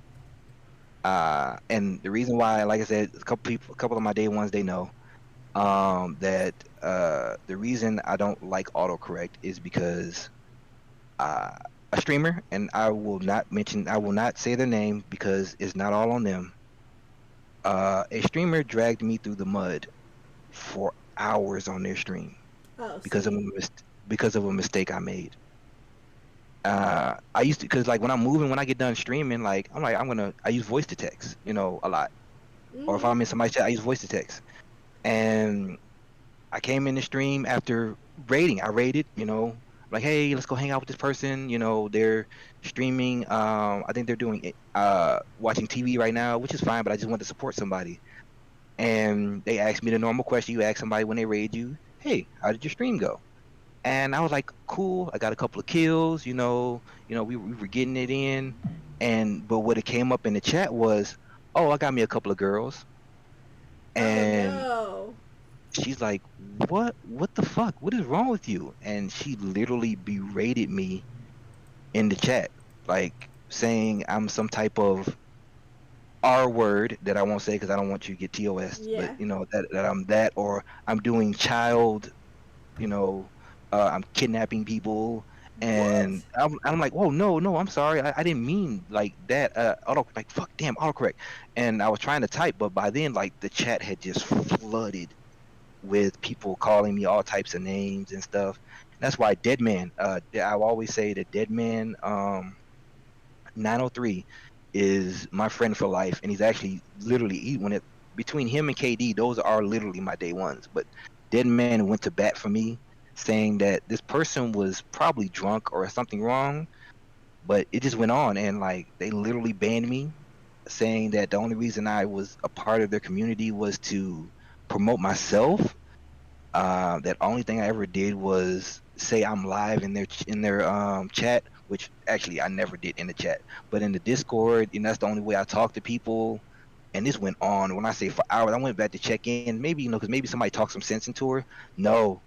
And the reason why, like I said, a couple of my day ones, they know that the reason I don't like autocorrect is because uh, a streamer, and I will not say their name because it's not all on them. A streamer dragged me through the mud for hours on their stream Oh, because of same. because of a mistake I made. I used to, because like when I get done streaming, like I use voice to text, a lot. Or if Mm-hmm. I'm in somebody's chat, I use voice to text. And I came in the stream after rating. I rated, like, hey, let's go hang out with this person. They're streaming. I think they're doing watching TV right now, which is fine, but I just want to support somebody. And they asked me the normal question you ask somebody when they raid you. Hey, how did your stream go? And I was like, cool. I got a couple of kills. We were getting it in. And but what it came up in the chat was, oh, I got me a couple of girls. Oh And no. she's like, what the fuck? What is wrong with you? And she literally berated me in the chat, like saying I'm some type of R word that I won't say because I don't want you to get TOS, but Yeah. that I'm that, or I'm doing child, you know, I'm kidnapping people. And What? I'm like, whoa, no, no, I'm sorry. I didn't mean like that. Like, fuck, damn, autocorrect. And I was trying to type, but by then, like, the chat had just flooded with people calling me all types of names and stuff. That's why Deadman, I always say that Deadman 903 is my friend for life, and he's actually literally when it between him and KD, those are literally my day ones. But Deadman went to bat for me, saying that this person was probably drunk or something wrong, but it just went on, and like they literally banned me, saying that the only reason I was a part of their community was to promote myself. That only thing I ever did was say I'm live in their chat, which actually I never did in the chat, but in the Discord, that's the only way I talk to people. And this went on. When I say for hours, I went back to check in. Maybe because maybe somebody talked some sense into her. No,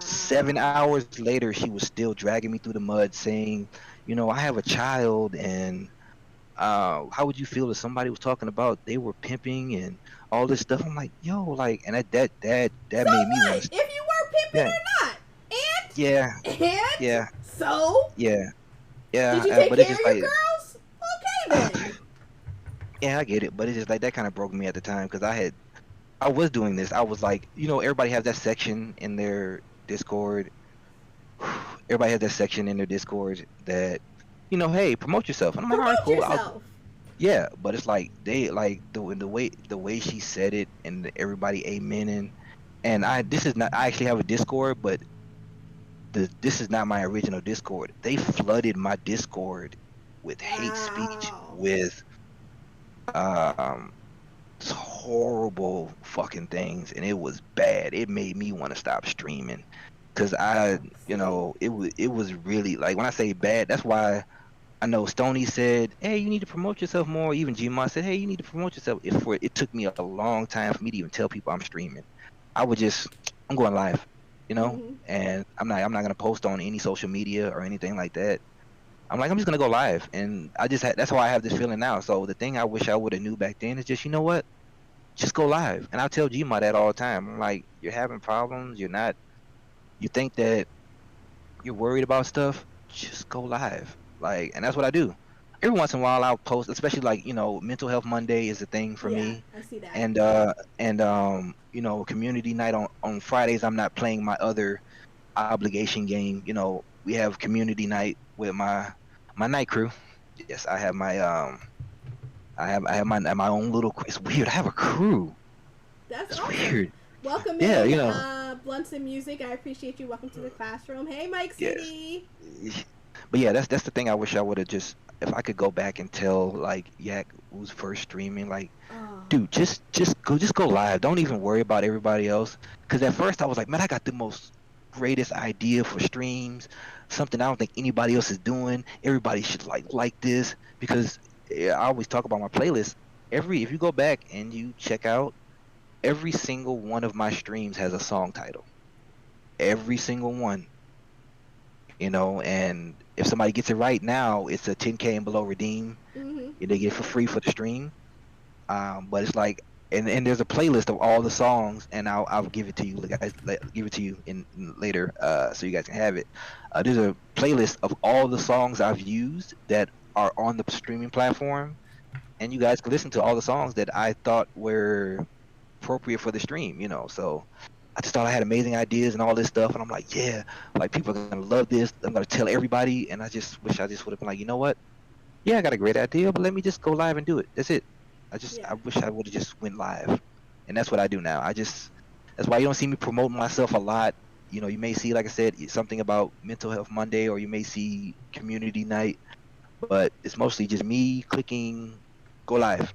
seven Wow. hours later, she was still dragging me through the mud, saying, I have a child, and how would you feel if somebody was talking about they were pimping and all this stuff? I'm like, yo, like, and that So made me want what? to, If you were pimping yeah, or not? yeah, And yeah, so yeah, did yeah. you take But it's care just of your like, girls? Okay then. yeah, I get it. But it's just like that kind of broke me at the time because I was doing this. I was like, everybody has that section in their Discord. Everybody has that section in their Discord that, hey, promote yourself. And I'm like, all right, Promote cool. yourself. Yeah, but it's like they like the way she said it and everybody amening. And this is not I actually have a Discord, but this is not my original Discord. They flooded my Discord with hate speech, Wow. with um horrible fucking things, and it was bad. It made me want to stop streaming because See? it was really like when I say bad, that's why I know Stony said, "Hey, you need to promote yourself more." Even Gma said, "Hey, you need to promote yourself." It took me a long time for me to even tell people I'm streaming. I would just, I'm going live, Mm-hmm. and I'm not gonna post on any social media or anything like that. I'm just gonna go live, and that's why I have this feeling now. So the thing I wish I would have knew back then is just, you know what? Just go live, and I tell Gma that all the time. I'm like, you're having problems. You're not. You think that you're worried about stuff, just go live. Like, and that's what I do. Every once in a while, I'll post, especially like, Mental Health Monday is a thing for Yeah, me, I see that. and community night on Fridays. I'm not playing my other obligation game. We have community night with my night crew. Yes, I have my own little. It's weird. I have a crew. That's It's awesome. weird. Welcome Yeah, in, Blunts and Music. I appreciate you. Welcome to the classroom. Hey, Mike yes. CD. But yeah, that's the thing I wish I would have just, if I could go back and tell like Yak who's first streaming, like, Oh, dude, just go live. Don't even worry about everybody else. Because at first I was like, man, I got the most greatest idea for streams, something I don't think anybody else is doing. Everybody should like this because I always talk about my playlist. If you go back and you check out, every single one of my streams has a song title. Every single one, and if somebody gets it right now, it's a 10K and below redeem. mm-hmm. They get it for free for the stream. But it's like, and there's a playlist of all the songs, and I'll give it to you, guys. Give it to you in later, so you guys can have it. There's a playlist of all the songs I've used that are on the streaming platform, and you guys can listen to all the songs that I thought were appropriate for the stream. So I just thought I had amazing ideas and all this stuff, and I'm like, yeah, like people are gonna love this. I'm gonna tell everybody, and I just wish I just would have been like, you know what? Yeah, I got a great idea, but let me just go live and do it. That's it. I Yeah. wish I would have just went live, and that's what I do now. That's why you don't see me promoting myself a lot. You may see, like I said, something about Mental Health Monday, or you may see Community Night, but it's mostly just me clicking go live,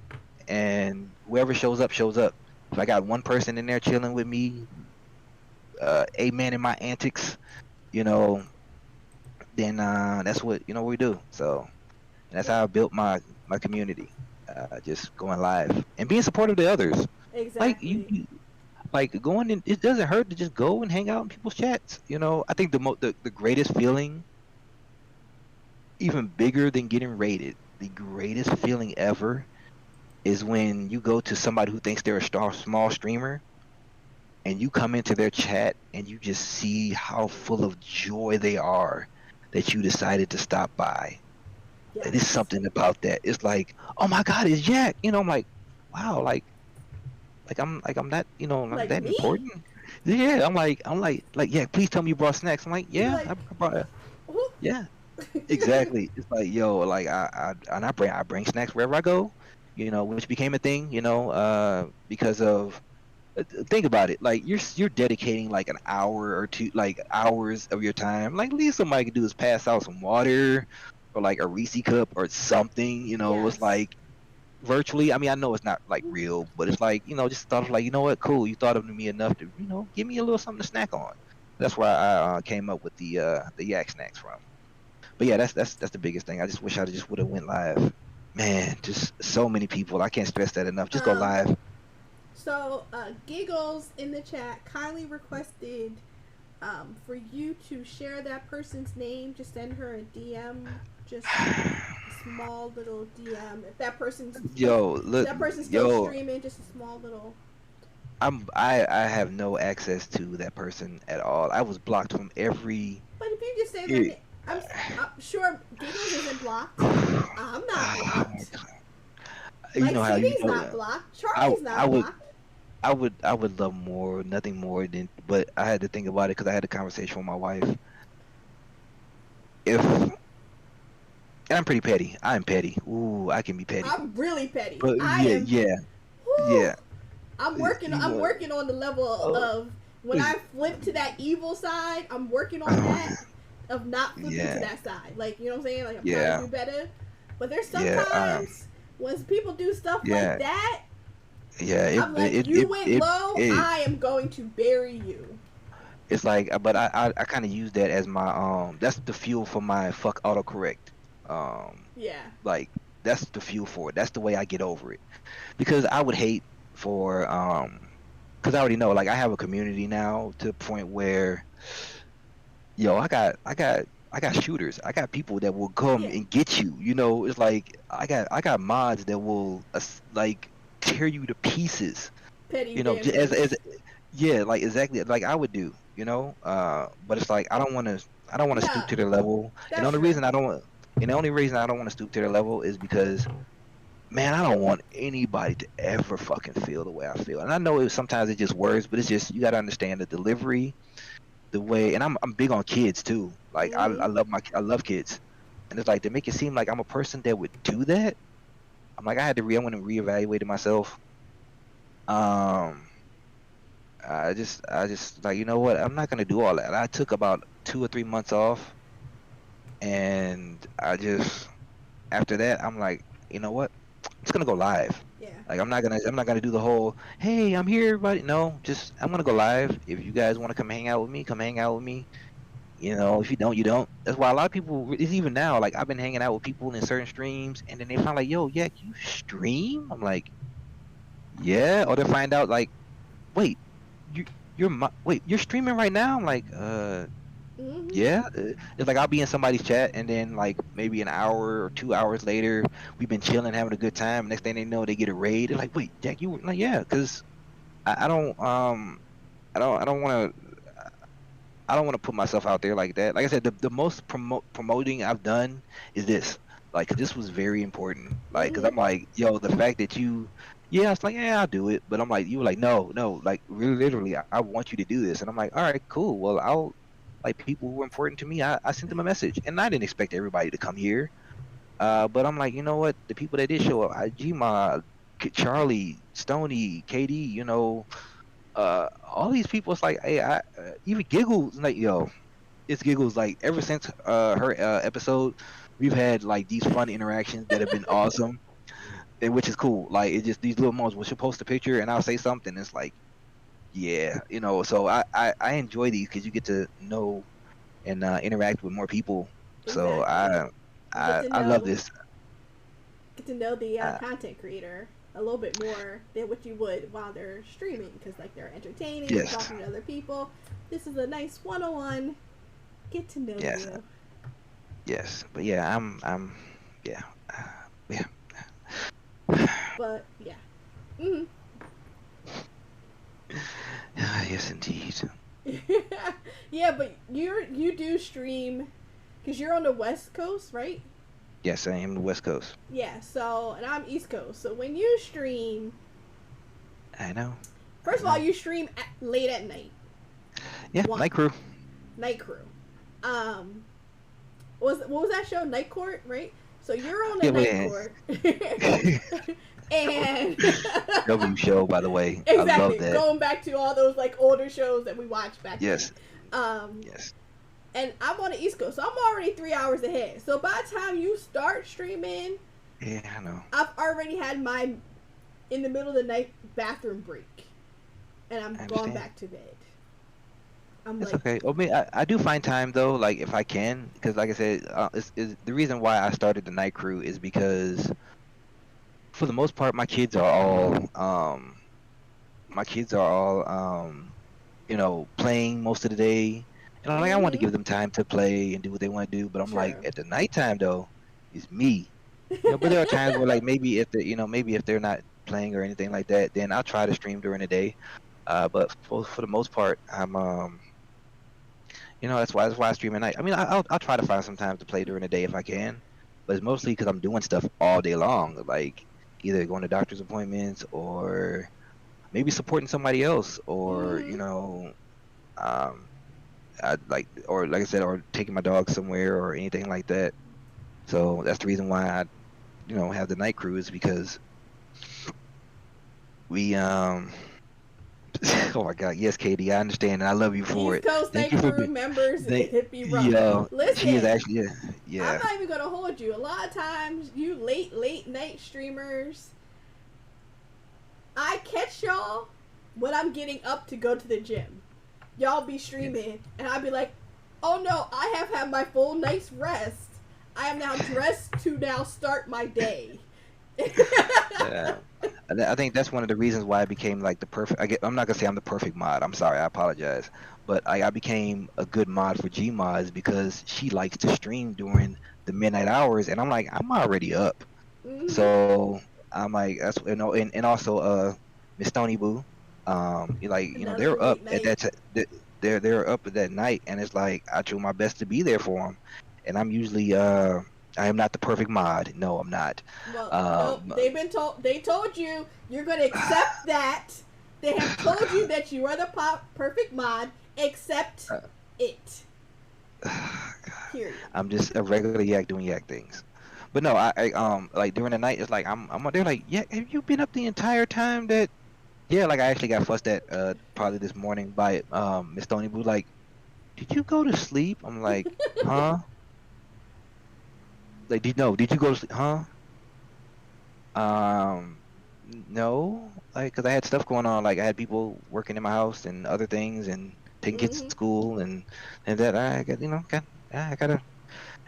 and whoever shows up shows up. If I got one person in there chilling with me, amen in my antics, you know, then that's what we do. So, and that's Yeah. how I built my community. Just going live and being supportive to others. Like Exactly. like going in, it doesn't hurt to just go and hang out in people's chats. I think the greatest feeling, even bigger than getting rated, the greatest feeling ever is when you go to somebody who thinks they're a small streamer, and you come into their chat and you just see how full of joy they are that you decided to stop by. There's Yes. something about that. It's like, oh my God, it's Jack. I'm like, wow, I'm that, I'm Like that me? important. Yeah, I'm like, yeah, please tell me you brought snacks. I'm like, You'd be yeah, like, I brought, who? yeah, exactly. It's like, yo, like I bring snacks wherever I go, which became a thing, because of, think about it. Like you're dedicating like an hour or two, like hours of your time. Like least somebody can do is pass out some water or like a Reese cup or something. It's Yes. like virtually. I mean, I know it's not like real, but it's like, just thought of like, you know what, cool. You thought of me enough to, give me a little something to snack on. That's where I came up with the yak snacks from. But yeah, that's the biggest thing. I just wish I just would have went live. Man, just so many people. I can't stress that enough. Just go Um, live. so Giggles in the chat kindly requested for you to share that person's name. Just send her a DM. Just a small little DM. If that person's Yo, look, that person's still yo, streaming, just a small little. I have no access to that person at all. I was blocked from every. But if you just say their eh, name, I'm sure Giggles isn't blocked. I'm not blocked. you Mike know how you City's know not that. blocked. I Charlie's I not would blocked. I would love more, nothing more than. But I had to think about it because I had a conversation with my wife. If and I'm pretty petty. I'm petty. Ooh, I can be petty. I'm really petty. But I yeah, am. yeah, Whew, yeah. I'm working. You I'm know. working on the level Oh, of when I flip to that evil side. I'm working on that of not flipping to yeah, that side. Like you know what I'm saying? Like I'm trying to yeah, do better. But there's yeah. sometimes when people do stuff like Yeah, that, yeah. It I'm like, it you it went it, low. it I am going to bury you. it's like, but I kind of use that as my that's the fuel for my fuck autocorrect. Yeah. Like that's the fuel for it. That's the way I get over it. Because I would hate for because I already know, like, I have a community now to the point where, yo, I got shooters. I got people that will come Yeah. and get you. It's like I got mods that will like tear you to pieces. Petty As vandals. yeah, like exactly like I would do. But it's like I don't want to stoop Nah, to their level. And the that's only true. reason I don't want and the only reason I don't want to stoop to their level is because, man, I don't want anybody to ever fucking feel the way I feel. And I know sometimes it's just words, but it's just you got to understand the delivery, the way. And I'm big on kids too. Like Mm-hmm. I love kids, and it's like to make it seem like I'm a person that would do that. I'm like I went and reevaluated myself. Um, I just like, you know what? I'm not gonna do all that. I took about 2 or 3 months off, and I just after that I'm like, you know what? I'm just gonna go live. Yeah. Like I'm not gonna do the whole, hey, I'm here, everybody. No, just I'm gonna go live. If you guys want to come hang out with me, come hang out with me. If you don't, you don't. That's why a lot of people, it's even now, like I've been hanging out with people in certain streams, and then they find like, yo, yeah, you stream? I'm like, yeah. Or they find out like, wait, you wait, you're streaming right now? I'm like, Mm-hmm. yeah. It's like I'll be in somebody's chat, and then like maybe an hour or 2 hours later, we've been chilling, having a good time. Next thing they know, they get a raid. They're like, wait, Jack, you were like, yeah, because I don't I don't want to. I don't want to put myself out there like that. Like I said, the most promoting I've done is this. Like, 'cause this was very important. Like, cause I'm Mm-hmm. like, yo, the fact that yeah, it's like, yeah, I'll do it. But I'm like, you were like, no, no, like, really, literally, I want you to do this. And I'm like, all right, cool. Well, like, people who were important to me, I sent them a message, and I didn't expect everybody to come here. But I'm like, you know what? The people that did show up, Gma, Charlie, Stony, KD, all these people, it's like, hey, even Giggles, like, yo, it's Giggles. Like, ever since her episode, we've had like these fun interactions that have been awesome, and which is cool. Like, it's just these little moments where she'll post a picture and I'll say something. It's like, yeah, so I enjoy these because you get to know and interact with more people. So Exactly. You I love this. get to know the Uh, content creator a little bit more than what you would while they're streaming because like they're entertaining, they're yes, talking to other people. This is a nice 101 get to know yes, you. yes. But yeah, yeah, yeah. But yeah. Mm-hmm. Yes, indeed. Yeah, but you do stream because you're on the West Coast, right? Yes, I am the West Coast. Yeah. So and I'm East Coast. So when you stream, I know. first I of all, know. you stream late at night. Yeah, One Night Crew. Night Crew. Um, what was that show? Night Court, right? So you're on the Yeah, Night man. Court, and W show, by the way. I love exactly that. going back to all those like older shows that we watched back then. Yes, Um, yes. and I'm on the East Coast, so I'm already 3 hours ahead. So by the time you start streaming, Yeah, I know. I've already had my in the middle of the night bathroom break, and I'm I going understand. back to bed. I'm It's like, okay. I mean, I do find time though, like if I can, because like I said, is the reason why I started the night crew is because for the most part, my kids are all playing most of the day. And I'm like, I want to mm-hmm, give them time to play and do what they want to do, but I'm like, true. at the nighttime though, it's me. But there are times where like maybe if maybe if they're not playing or anything like that, then I'll try to stream during the day. But for the most part, that's why I stream at night. I mean, I'll try to find some time to play during the day if I can, but it's mostly because I'm doing stuff all day long, like either going to doctor's appointments or maybe supporting somebody else, or mm-hmm. um, or like I said, or taking my dog somewhere or anything like that. So that's the reason why I have the night crew is because we oh my God, yes, Katie, I understand and I love you for East it. Coast Thank Night you for Crew being. members, Thank, it be rough. yeah, she is Listen, actually, yeah, I'm yeah. not even gonna hold you. A lot of times, you late night streamers, I catch y'all when I'm getting up to go to the gym. Y'all be streaming, and I'll be like, "Oh no, I have had my full night's rest. I am now dressed to now start my day." Yeah. I think that's one of the reasons why I became like the perfect. I'm not gonna say I'm the perfect mod. I'm sorry, I apologize. But I became a good mod for Gmods because she likes to stream during the midnight hours, and I'm like, I'm already up. hmm So I'm like, that's and also Miss Stony Boo, Another they're up late at night. they're up at that night, and it's like I do my best to be there for them, and I'm usually I am not the perfect mod. No, I'm not. Well, nope. Um, They've been told. They told you you're gonna accept that. They have told you that you are the perfect mod. Accept it. Period. I'm just a regular yak doing yak things. But no, I like during the night it's like they're like, yeah, have you been up the entire time that yeah, like I actually got fussed at probably this morning by Miss Stony Boo, like, did you go to sleep? I'm like, huh? Like, did you go to sleep? Huh? No, like, cause I had stuff going on. Like, I had people working in my house and other things, and taking kids to hmm school, and that I gotta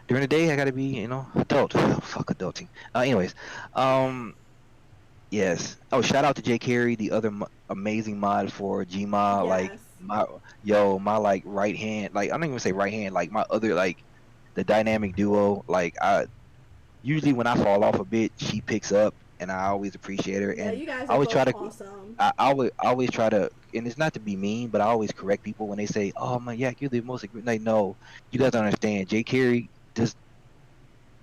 during the day I gotta be adult. Oh, fuck adulting. Anyways, um, yes. Oh, shout out to Jay Carey, the other amazing mod for Gmod. Like Yes. my like right hand, like I don't even say right hand, like my other like the dynamic duo. Like I usually when I fall off a bit, she picks up, and I always appreciate her. Yeah, And you guys I are always try both to, awesome. I always try to, and it's not to be mean, but I always correct people when they say, "Oh my, yeah, you're the most." Like, no, you guys don't understand. Jay Carey just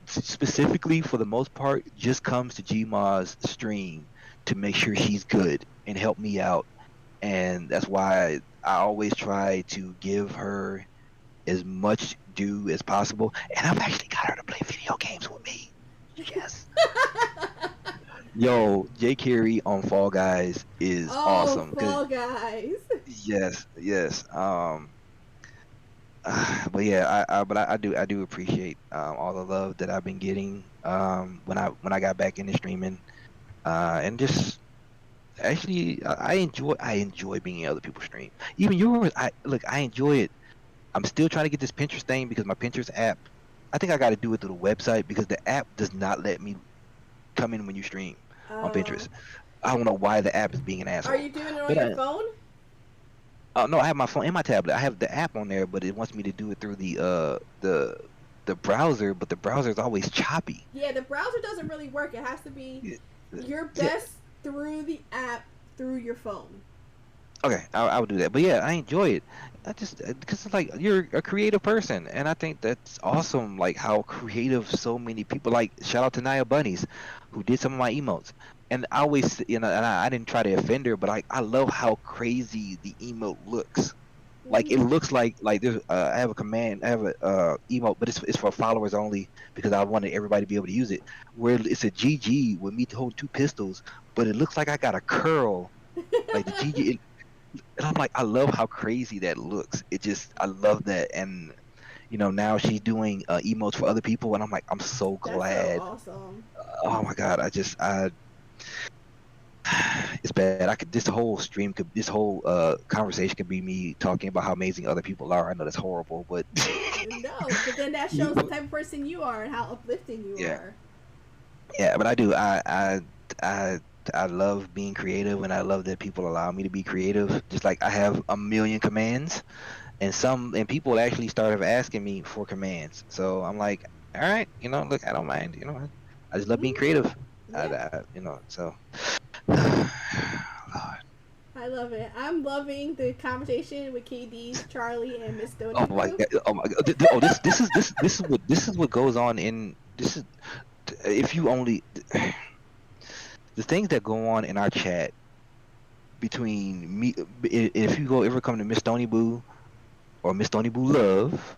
specifically for the most part just comes to Gma's stream to make sure she's good and help me out, and that's why I always try to give her as much due as possible. And I've actually got her to play video games with me. Yes. Yo, Jay Carey on Fall Guys is Oh, awesome. Cause Fall Guys. yes, yes. But yeah, I do appreciate all the love that I've been getting when I got back into streaming. And just actually I enjoy being in other people's stream. Even yours, I enjoy it. I'm still trying to get this Pinterest thing because my Pinterest app, I think I got to do it through the website because the app does not let me come in when you stream on Oh, Pinterest. I don't know why the app is being an are asshole. you doing it on But your phone? no, I have my phone and my tablet. I have the app on there, but it wants me to do it through the browser, but the browser is always choppy. Yeah, the browser doesn't really work. It has to be Yeah, your yeah, best through the app through your phone. okay, I would do that. But yeah, I enjoy it. I just because it's like you're a creative person, and I think that's awesome. Like how creative so many people. Like shout out to Naya Bunnies, who did some of my emotes. And I always, and I didn't try to offend her, but I love how crazy the emote looks. Like it hmm looks like there's I have a command, I have a emote, but it's for followers only because I wanted everybody to be able to use it. Where it's a GG with me holding two pistols, but it looks like I got a curl, like the GG, and I'm like, I love how crazy that looks. I love that, and Now she's doing emotes for other people, and I'm like, I'm so That's so glad. awesome. Oh my God, it's bad. I could this whole stream could this whole conversation could be me talking about how amazing other people are. I know that's horrible, but No, but then that shows the type of person you are and how uplifting you yeah, are. yeah. But I do. I I love being creative, and I love that people allow me to be creative. Just like I have a million commands, and people actually started asking me for commands. So I'm like, all right, look, I don't mind. I just love being Hmm. creative. Yeah, So. I love it. I'm loving the conversation with KD's, Charlie, and Miss Stony Oh my Brew. god! Oh my god! Oh, this is what goes on in this is if you only the things that go on in our chat between me. If you go ever come to Miss Stony Boo or Miss Stony Boo Love,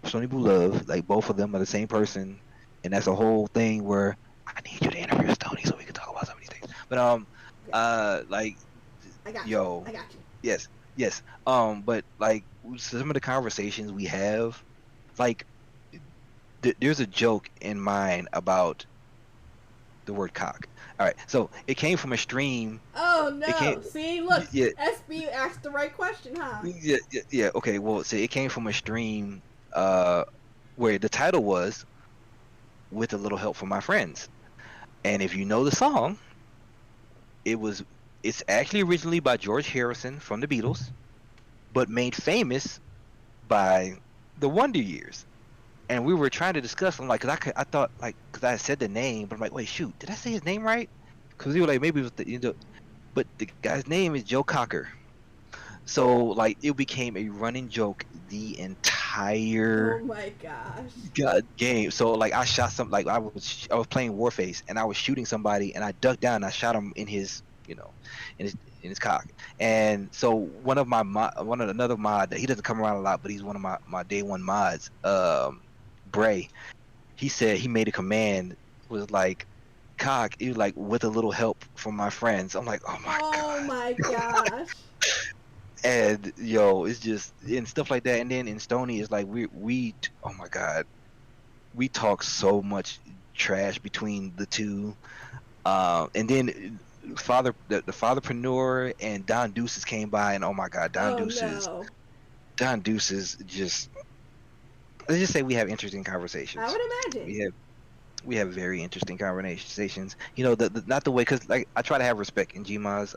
Stony Boo Love, like both of them are the same person, and that's a whole thing where I need you to interview Stony so we can talk about some of these things. But Yeah, like I got you. yo, I got you. yes, yes. But like some of the conversations we have, like there's a joke in mine about the word cock. All right, so it came from a stream. Oh It came, no! See, look, yeah, SB asked the right question, huh? yeah, yeah, yeah. Okay, well, so it came from a stream uh where the title was "With a Little Help from My Friends," and if you know the song, it was it's actually originally by George Harrison from the Beatles, but made famous by the Wonder Years. And we were trying to discuss. I'm like, I thought like, cause I said the name, but I'm like, wait, shoot, did I say his name right? Cause you were like, maybe it was but the guy's name is Joe Cocker. So like, it became a running joke the Oh entire my gosh. game. So like, I shot some like I was playing Warface and I was shooting somebody and I ducked down and I shot him in his in his cock. And so one of another mod that he doesn't come around a lot, but he's one of my day one mods. Bray. He said he made a command was like cock. He was like with a little help from my friends. I'm like, oh my Oh god. my gosh. And yo, it's just and stuff like that. And then in Stony, it's like oh my god, we talk so much trash between the two. And then the fatherpreneur and Don Deuces came by, and oh my god, Oh no. Don Deuces just let's just say we have interesting I conversations. would imagine. We have we have very interesting conversations. Not the way because like I try to have respect in Gma's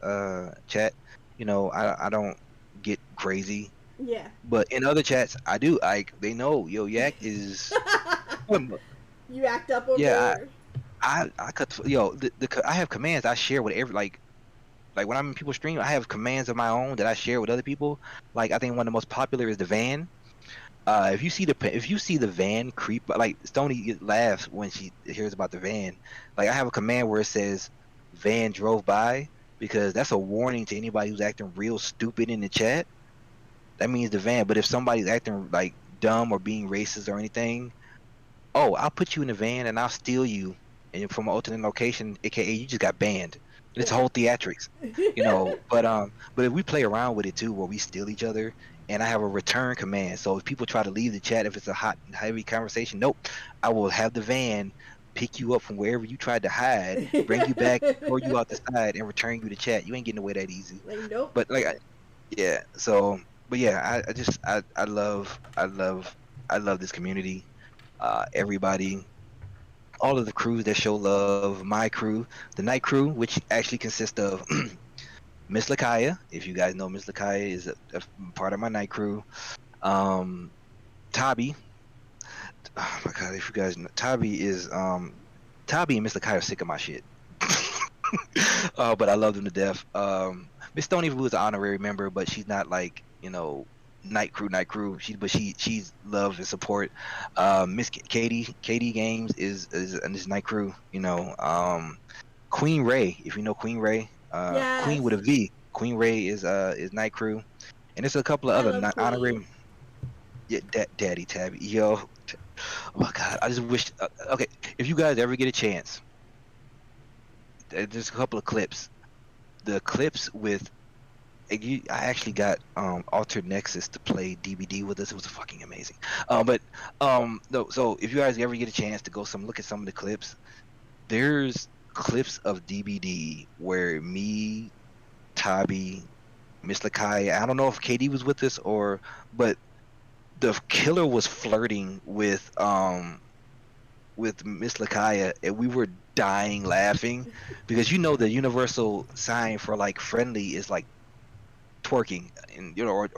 chat. I don't get crazy, Yeah. but in other chats I do. Like they know, yo, Yak is. You act up over Yeah, there. I cut yo I have commands I share with every like when I'm in people's stream I have commands of my own that I share with other people. Like I think one of the most popular is the van. If you see the van creep, like Stony laughs when she hears about the van. Like I have a command where it says "van drove by" because that's a warning to anybody who's acting real stupid in the chat. That means the van. But if somebody's acting like dumb or being racist or anything, oh, I'll put you in the van and I'll steal you and from an alternate location, aka you just got banned. And it's a Yeah. whole theatrics. But if we play around with it too, where we steal each other, and I have a return command. So if people try to leave the chat, if it's a hot and heavy conversation, nope, I will have the van pick you up from wherever you tried to hide, bring you back, throw you out the side, and return you to chat. You ain't getting away that easy. Like nope. But like, yeah. So, but yeah, I just I love this community. Everybody, all of the crews that show love, my crew, the night crew, which actually consists of Miss Lakaya. If you guys know Miss Lakaya is a part of my night crew. Um, Tabi. Oh my god, if you guys know, Tabi and Miss Lakaya are sick of my shit. But I love them to death. Miss Stony Vu is an honorary member, but she's not like night crew. She's love and support. Miss Katie Games is in this night crew. Queen Ray, if you know Queen Ray, Yes. Queen with a V. Queen Ray is night crew, and there's a couple of I other love Queen. honorary. Yeah, Daddy Tabby, yo, oh my god, I just wish. Okay, if you guys ever get a chance, there's a couple of clips. The clips with I actually got Altered Nexus to play DBD with us. It was fucking amazing. But no, so if you guys ever get a chance to go look at some of the clips, there's clips of DBD where me, Tabi, Miss Lakai, I don't know if KD was with us but the killer was flirting with Miss Lakaya, and we were dying laughing because you know the universal sign for like friendly is like twerking, and or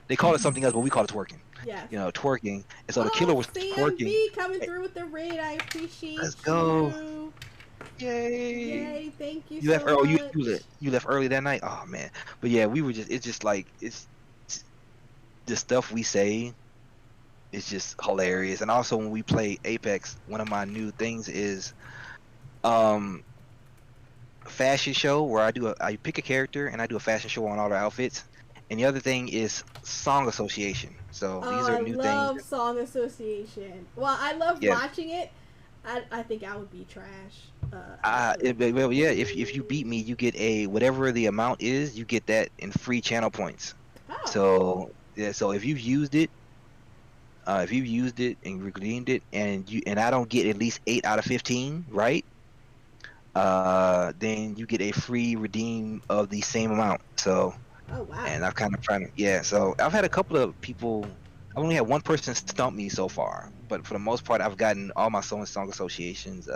they call it something else, but we call it twerking. Yes. Twerking. And so the killer Oh, was Sam twerking. B coming Hey, through with the raid. I let's appreciate go! you. Yay! Yay, thank you You left. so Oh, much. you left early that night. Oh man, but yeah, we were just. It's just like it's the stuff we say is just hilarious. And also when we play Apex, one of my new things is um fashion show where I pick a character and I do a fashion show on all their outfits. And the other thing is song association. So Oh, these are I new things. love Song Association. Well, I love Yeah, watching it. I think I would be trash. well, yeah. If you beat me, you get a whatever the amount is, you get that in free channel points. Oh. So yeah, so if you've used it and redeemed it, and I don't get at least 8 out of 15, right? Then you get a free redeem of the same amount. So, Oh wow. and I've kind of trying to, yeah. So I've had a couple of people. I've only had one person stump me so far, but for the most part, I've gotten all my song associations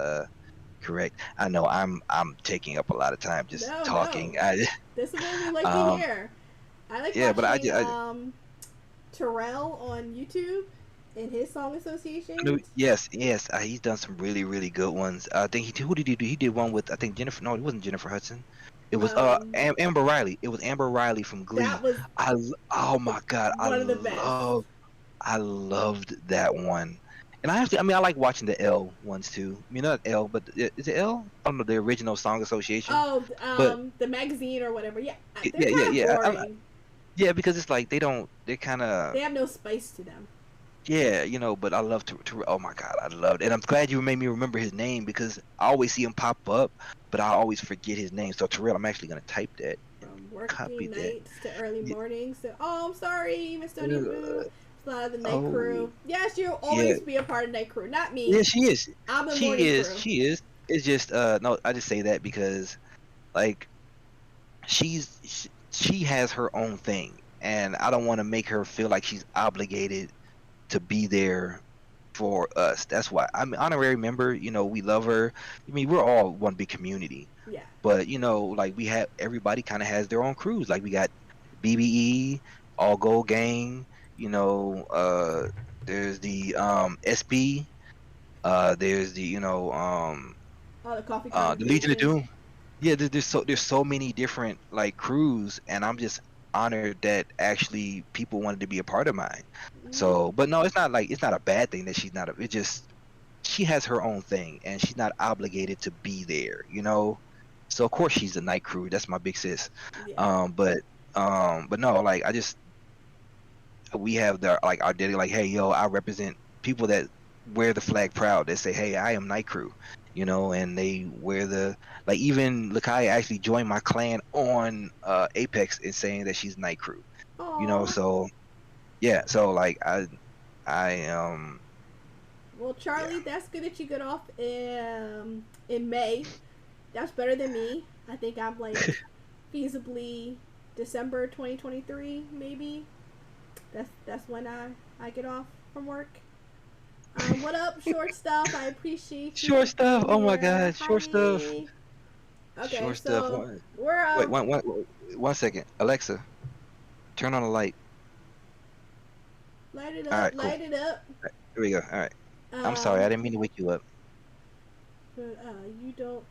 correct. I know I'm taking up a lot of time just No, no. talking. I This is what we like to um hear. I like yeah, but watching Terrell on YouTube and his song I know, associations. yes, he's done some really good ones. I think who did he do? He did one with I think Jennifer. No, it wasn't Jennifer Hudson. It was Um, Amber Riley. It was Amber Riley from that Glee. was Oh my God, one of the best. I loved that one. And I mean I like watching the L ones too. I mean not L, but is it L? I don't know the original Song Association. Oh, But the magazine or whatever. Yeah, they're yeah, kind of yeah. boring. Yeah, because it's like they kind They of have no spice to them. yeah, but I love to oh my God, I loved and I'm glad you made me remember his name because I always see him pop up, but I always forget his name. So Terrell, I'm actually gonna type that and From copy working that. nights to early Yeah, mornings. So, oh, I'm sorry, Miss Tony Boo. uh, It's a lot of the night oh crew. Yes, you'll yeah, always be a part of night crew. Not yeah, me. she is. I'm the She morning is. crew. She is. It's just no, I just say that because like she has her own thing and I don't want to make her feel like she's obligated to be there for us. That's why I'm an honorary member. We love her. I mean, we're all one big community. Yeah. But like we have everybody kind of has their own crews. Like we got BBE, All Gold Gang. You know, there's the SP. There's the Oh, the coffee the Legion of conversation. Doom. Yeah, there's so many different like crews, and I'm just honored that actually people wanted to be a part of mine. Mm, So, but no, it's not a bad thing that she's not. It just she has her own thing, and she's not obligated to be there. So of course she's a night crew. That's my big sis. yeah. But no, like we have like our daily like, hey yo, I represent people that wear the flag proud. They say, hey, I am night crew. And they wear the like even Lakai actually joined my clan on Apex and saying that she's night crew. Aw. So yeah, so like I Well, yeah. Charlie, that's good that you get off in May. That's better than me. I think I'm like feasibly December 2023, maybe. That's when I get off from work. What up, short stuff? I appreciate you Short for stuff. being Oh my here. God, short stuff. Hi. Okay, Short stuff. so we're Wait, 1 second. Alexa, turn on the light. light it All up, right, cool. light it up. Here we go. All right. I'm sorry, I Um, didn't mean to wake you up. but you don't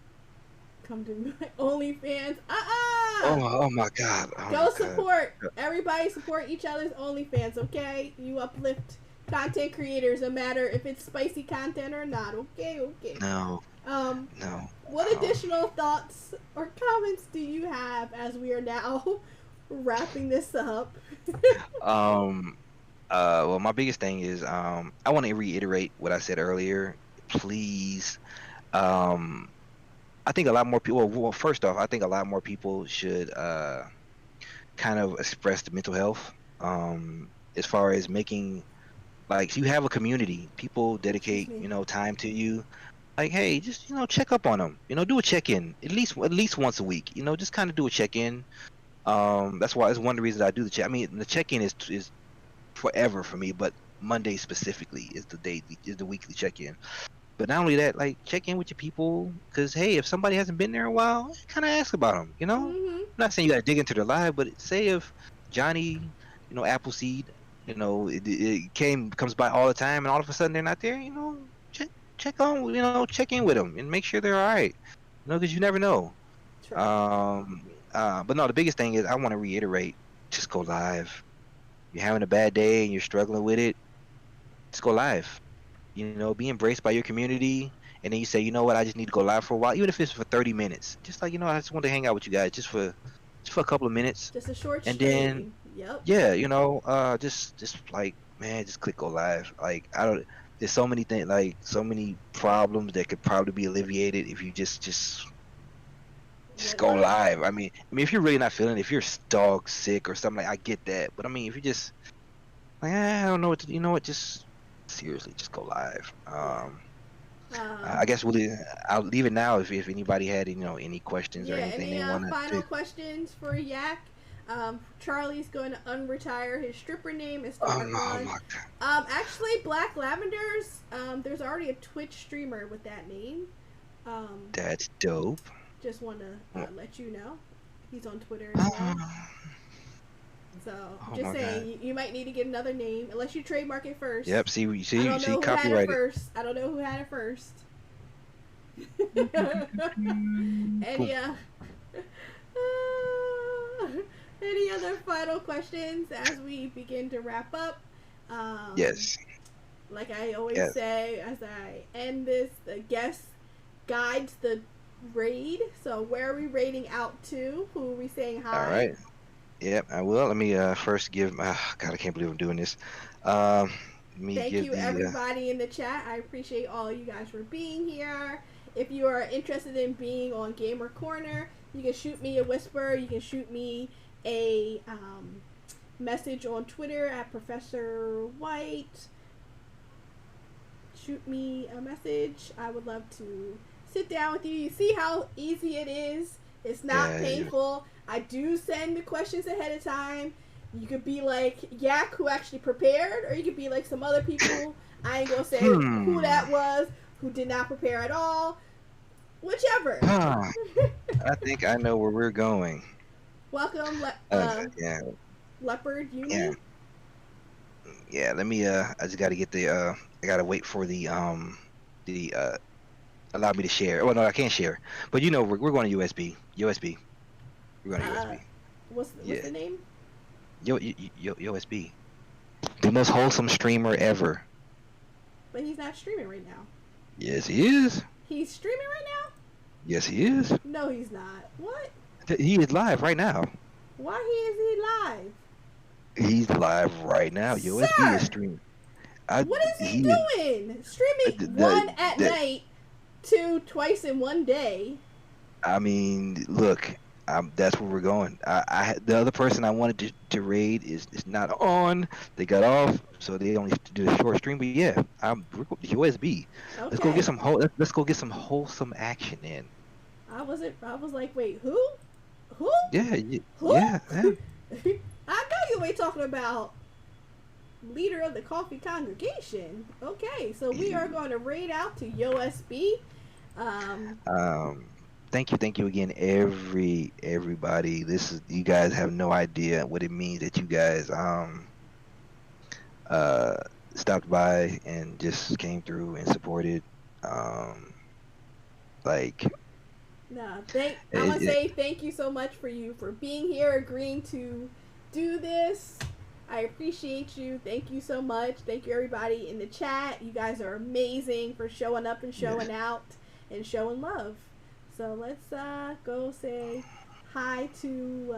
come to my OnlyFans. Oh my God. Oh my Go God. support. Everybody support each other's OnlyFans, okay? You uplift content creators, no matter if it's spicy content or not. Okay, okay. No, Um, no. what additional thoughts or comments do you have as we are now wrapping this up? Um. Well, my biggest thing is I want to reiterate what I said earlier. Please. I think a lot more people. Well, first off, I think a lot more people should kind of express the mental health. As far as making like you have a community, people Excuse dedicate me. time to you. Like, hey, just check up on them. Do a check in at least once a week. Just kind of do a check in. That's why it's one of the reasons I do the check. I mean, the check in is forever for me, but Monday specifically is the weekly check in. But not only that, like check in with your people, because hey, if somebody hasn't been there in a while, kind of ask about them. Mm-hmm. I'm not saying you got to dig into their life, but say if Johnny, Appleseed, it comes by all the time, and all of a sudden they're not there, check in with them and make sure they're all right. Because you never know. True. But no, the biggest thing is I want to reiterate: just go live. You're having a bad day and you're struggling with it, just go live. Be embraced by your community, and then you say, you know what, I just need to go live for a while, even if it's for 30 minutes. Just like, I just want to hang out with you guys just for a couple of minutes, Just a short and then stream. Yep. yeah, just like man, just click go live. Like I don't. There's so many things, like so many problems that could probably be alleviated if you just Get go live. live. I mean, if you're really not feeling it, if you're dog sick or something, like I get that. But I mean, if you just like, I don't know what to, just seriously, just go live. Yeah. I guess I'll leave it now if anybody had any questions or Yeah. anything Any they want final to. questions for Yak? Charlie's going to unretire his stripper name and Oh start no, one. Actually, Black Lavenders. There's already a Twitch streamer with that name. Um, that's dope. just want to let you know. He's on Twitter as well. Oh, So oh just my god. saying, you might need to get another name unless you trademark it first. Yep. See, I see, don't see, know who had it copyrighted. first. I don't know who had it first. Boom. Any any other final questions as we begin to wrap up? Um, Yes. like I always Yes. say, as I end this, the guest guides the raid. So where are we raiding out to? Who are we saying All hi? right. Yep. I will. Let me first give. God, I can't believe I'm doing this. Um, let me Thank give you, the. everybody in the chat. I appreciate all you guys for being here. If you are interested in being on Gamer Corner, you can shoot me a whisper. You can shoot me a message on Twitter at Professor White. Shoot me a message. I would love to sit down with you. You see how easy it is? It's not Yeah. Yeah. painful. I do send the questions ahead of time. You could be like Yak, who actually prepared, or you could be like some other people. I ain't gonna say who Hmm. that was, who did not prepare at all. Whichever. Huh. I think I know where we're going. Welcome, Yeah. Leopard Yeah. Uni. Yeah. Let me. I just got to get the. I gotta wait for the allow me to share. Well, no, I can't share. But we're going to USB. USB. We're going to Uh, USB. what's Yeah. the name? USB. The most wholesome streamer ever. But he's not streaming right now. Yes, he is. He's streaming right now? Yes, he is. No, he's not. What? He is live right now. Why is he live? He's live right now. USB is Sir! streaming. I What is he he is doing? Streaming the one at that. night, two twice in one day. I mean, look. That's where we're going. The other person I wanted to raid is not on. They got off, so they only did a short stream. But yeah, we're going to USB. Let's go get Okay. some let's go get some wholesome action in. I was like, wait, who? Who? Yeah, Who? yeah. I know you ain't talking about leader of the coffee congregation. Okay, so we Yeah. are going to raid out to USB. Um, Um, thank you again, everybody. You guys have no idea what it means that you guys uh stopped by and just came through and supported. Um, like no, I it, want to it, say thank you so much for being here, agreeing to do this. I appreciate you. Thank you so much. Thank you everybody in the chat. You guys are amazing for showing up and yes. showing out and showing love. So let's go say hi to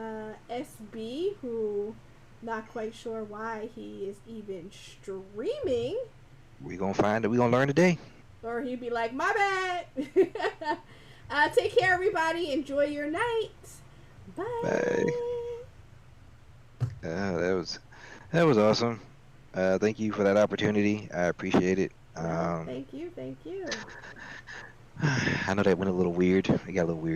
SB, who not quite sure why he is even streaming, We're gonna find it. We're gonna learn today. or he'd be like, "My bad." Take care, everybody. Enjoy your night. Bye. Bye. that was awesome. Thank you for that opportunity. I appreciate it. No, thank you, thank you. I know that went a little weird. It got a little weird,